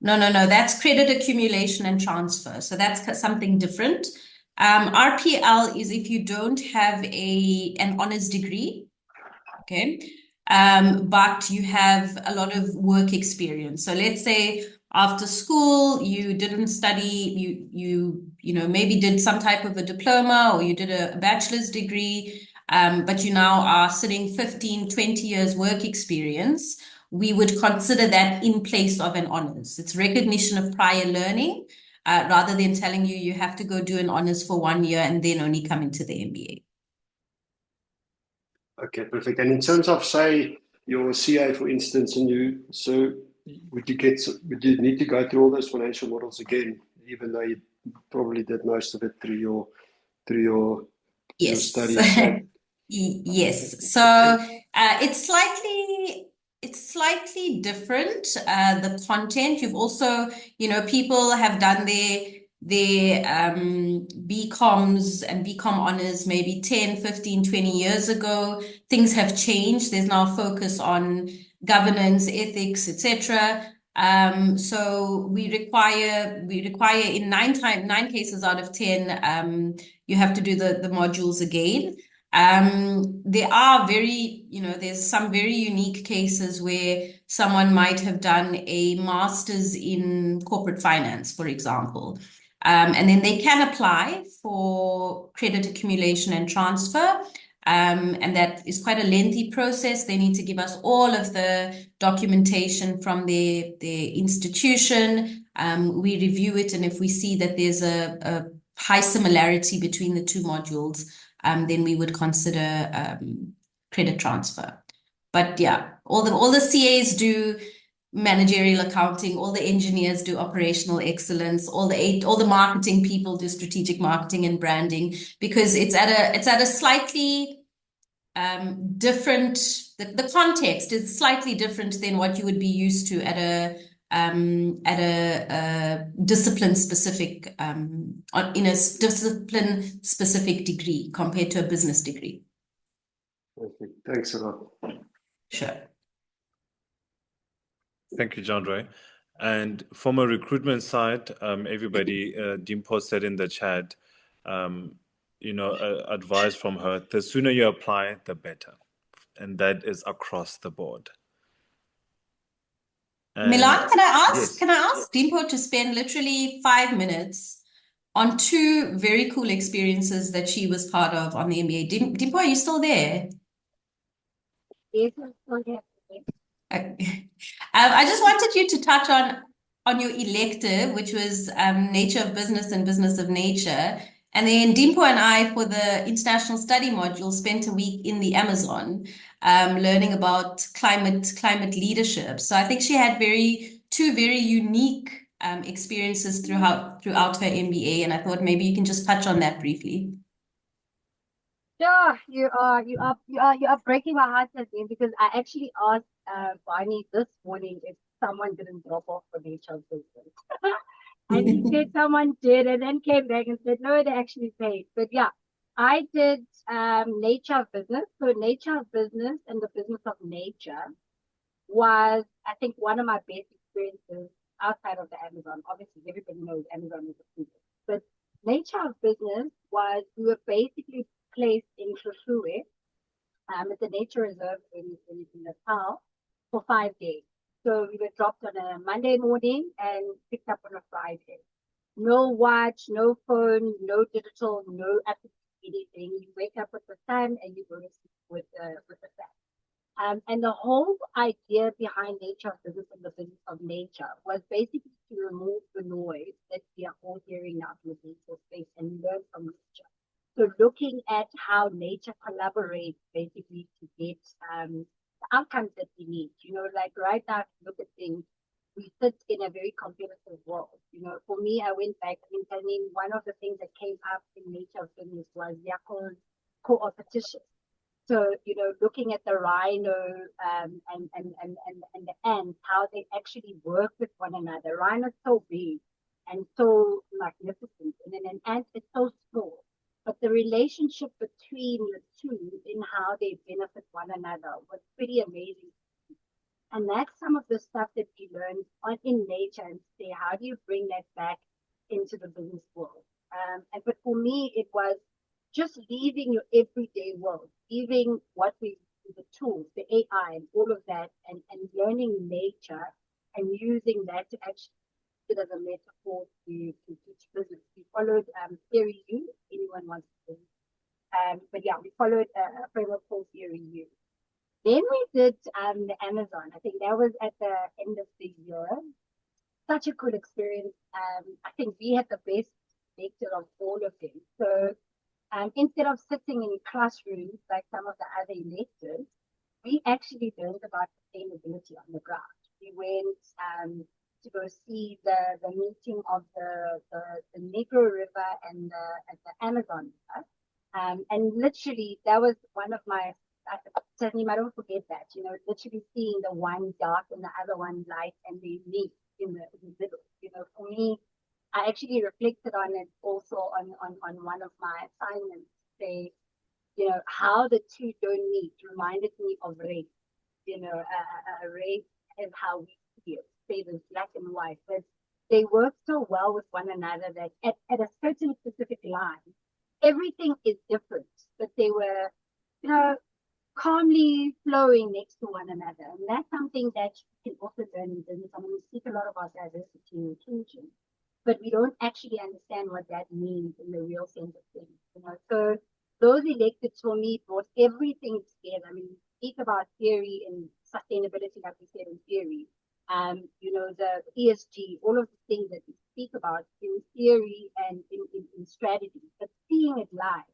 No. That's credit accumulation and transfer. So that's something different. RPL is if you don't have an honors degree, okay, but you have a lot of work experience. So let's say after school you didn't study, you maybe did some type of a diploma, or you did a bachelor's degree, but you now are sitting 15, 20 years work experience. We would consider that in place of an honors. It's recognition of prior learning, rather than telling you have to go do an honors for 1 year and then only come into the MBA. Okay, perfect. And in terms of, say, your CA, for instance, would you need to go through all those financial models again, even though you probably did most of it through your studies? Yes. So it's slightly different, the content. You've also, people have done their BComs and BCom honors maybe 10, 15, 20 years ago. Things have changed. There's now a focus on governance, ethics, etc. So we require in 9 cases out of 10, you have to do the modules again. There are there's some very unique cases where someone might have done a master's in corporate finance, for example. And then they can apply for credit accumulation and transfer. And that is quite a lengthy process. They need to give us all of the documentation from their institution. We review it, and if we see that there's a high similarity between the two modules, then we would consider credit transfer. But yeah, all the CAs do managerial accounting, all the engineers do operational excellence, all the marketing people do strategic marketing and branding, because it's at a slightly different, the context is slightly different than what you would be used to at a discipline specific in a discipline specific degree compared to a business degree. Perfect. Thanks a lot. Sure. Thank you, John Roy. And from a recruitment side, everybody, Dimpo said in the chat, advice from her, the sooner you apply, the better. And that is across the board. And Milan, yes. can I ask Dimpo to spend literally 5 minutes on 2 very cool experiences that she was part of on the MBA? Dimpo, are you still there? Yes, I'm still here. I just wanted you to touch on your elective, which was Nature of Business and Business of Nature. And then Dimpo and I, for the international study module, spent a week in the Amazon learning about climate leadership. So I think she had two very unique experiences throughout her MBA. And I thought maybe you can just touch on that briefly. Sure, you are breaking my heart, Tasneem, because I actually asked Barney this morning if someone didn't drop off for Nature of Business. And he said someone did, and then came back and said, no, they actually paid. But yeah, I did Nature of Business. So Nature of Business and the Business of Nature was, I think, one of my best experiences outside of the Amazon. Obviously, everybody knows Amazon is a food. But Nature of Business was, we were basically placed in Shushuwe, at the nature reserve in Natal for 5 days. So we were dropped on a Monday morning and picked up on a Friday. No watch, no phone, no digital, no anything. You wake up with the sun and you go to sleep with the sun. And the whole idea behind Nature of Business and the Business of Nature was basically to remove the noise that we are all hearing now from the digital space and learn from nature. So looking at how nature collaborates basically to get the outcomes that we need. Like right now, if you look at things, we sit in a very competitive world. For me, I went back, I mean, one of the things that came up in Nature of Business was Yako's co-opetition. So, looking at the rhino and the ants, how they actually work with one another. Rhino's so big and so magnificent, and then an ant is so small. But the relationship between the two in how they benefit one another was pretty amazing. And that's some of the stuff that we learned in nature, and say, how do you bring that back into the business world? But for me, it was just leaving your everyday world, leaving what we the tools, the AI, and all of that, and learning nature and using that to actually as a metaphor to teach business. We followed Theory U, anyone wants to. But yeah, we followed a framework called Theory U. Then we did the Amazon. I think that was at the end of the year. Such a good experience. I think we had the best lecture of all of them. So instead of sitting in classrooms like some of the other lectures, we actually learned about sustainability on the ground. We went to go see the meeting of the Negro River and the Amazon River. And literally, that was one of my, Tasneem, I don't forget that, literally seeing the one dark and the other one light, and they meet in the middle. For me, I actually reflected on it also on one of my assignments, say, how the two don't meet reminded me of race. A race is how we see it. Say there's black and white, but they work so well with one another that at a certain specific line, everything is different, but they were, calmly flowing next to one another. And that's something that you can also learn in business. I mean, we speak a lot about diversity and inclusion, but we don't actually understand what that means in the real sense of things. So those electives for me brought everything together. I mean, we speak about theory and sustainability, like we said in theory. You know, the ESG, all of the things that we speak about in theory and in strategy, but seeing it live,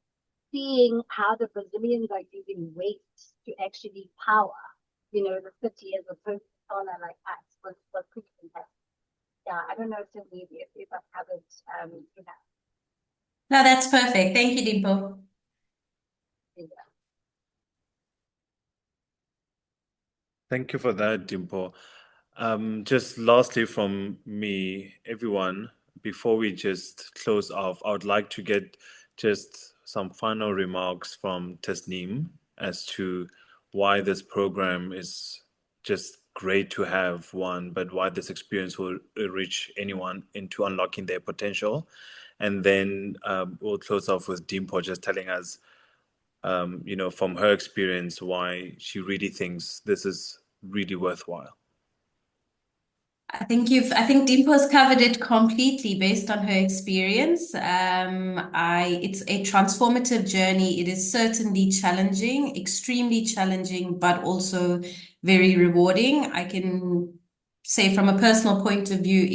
seeing how the Brazilians are using waste to actually power, you know, the city as opposed to solar like us was pretty fantastic. Yeah, I don't know if I've covered that. No, that's perfect. Thank you, Dimpo. Yeah. Thank you for that, Dimpo. Just lastly from me, everyone, before we just close off, I would like to get just some final remarks from Tasneem as to why this program is just great to have, one, but why this experience will reach anyone into unlocking their potential. And then we'll close off with Dimpo just telling us, you know, from her experience, why she really thinks this is really worthwhile. I think Dimpo's covered it completely based on her experience. It's a transformative journey. It is certainly challenging, extremely challenging, but also very rewarding. I can say from a personal point of view,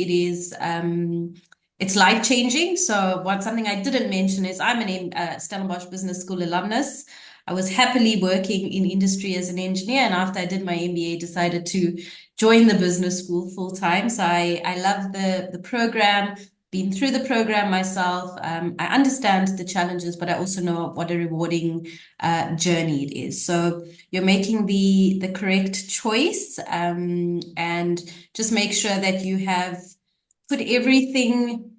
it's life-changing. So something I didn't mention is I'm an Stellenbosch Business School alumnus. I was happily working in industry as an engineer, and after I did my MBA, decided to join the business school full time. So I love the program, been through the program myself. I understand the challenges, but I also know what a rewarding journey it is. So you're making the correct choice, and just make sure that you have put everything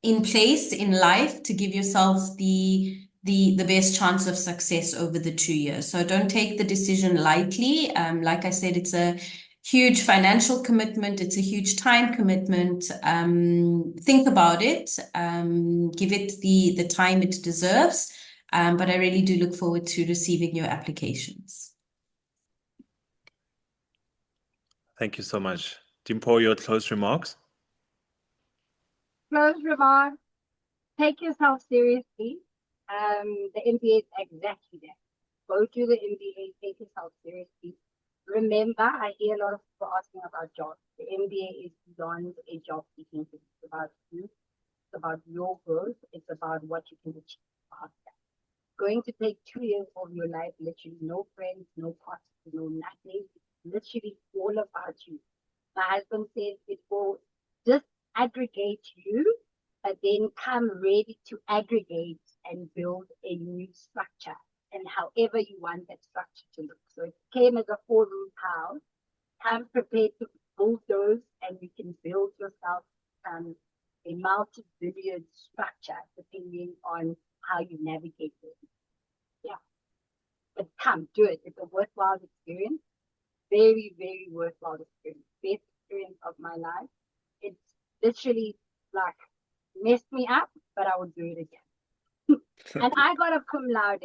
in place in life to give yourself the best chance of success over the 2 years. So don't take the decision lightly. Like I said, it's a huge financial commitment. It's a huge time commitment. Think about it. Give it the time it deserves. But I really do look forward to receiving your applications. Thank you so much. Dimpo, your close remarks? Close remarks. Take yourself seriously. The MBA is exactly that. Go to the MBA, take yourself seriously. Remember, I hear a lot of people asking about jobs. The MBA is beyond a job seeking. It's about you. It's about your growth. It's about what you can achieve faster. Going to take 2 years of your life, literally no friends, no parties, no nothing. It's literally all about you. My husband says it will just aggregate you, but then come ready to aggregate and build a new structure, and however you want that structure to look. So it came as a 4-room house. Come prepared to bulldoze, and you can build yourself a multi-billion structure depending on how you navigate it. Yeah. But come, do it. It's a worthwhile experience. Very, very worthwhile experience. Best experience of my life. It's literally like messed me up, but I would do it again. And I got a cum laude,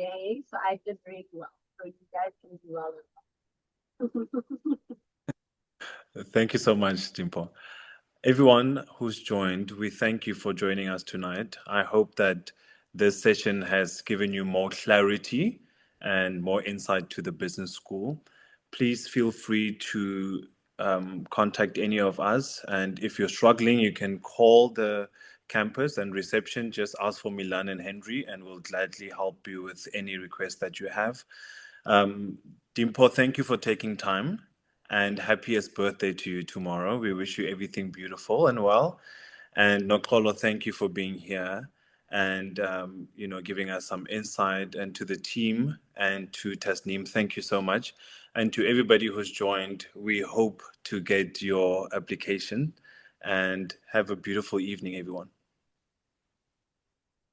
so I did really well. So you guys can do well as well. Thank you so much, Dimpo. Everyone who's joined, we thank you for joining us tonight. I hope that this session has given you more clarity and more insight to the business school. Please feel free to contact any of us. And if you're struggling, you can call the campus and reception. Just ask for Milan and Henry, and we'll gladly help you with any request that you have. Dimpo, thank you for taking time, and happiest birthday to you tomorrow. We wish you everything beautiful and well. And Nokolo, thank you for being here and giving us some insight, and to the team and to Tasneem, thank you so much. And to everybody who's joined, we hope to get your application, and have a beautiful evening, everyone.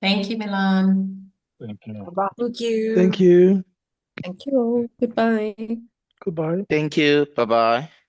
Thank you, Milan. Thank you. Thank you. Thank you. Thank you. Goodbye. Goodbye. Thank you. Bye-bye.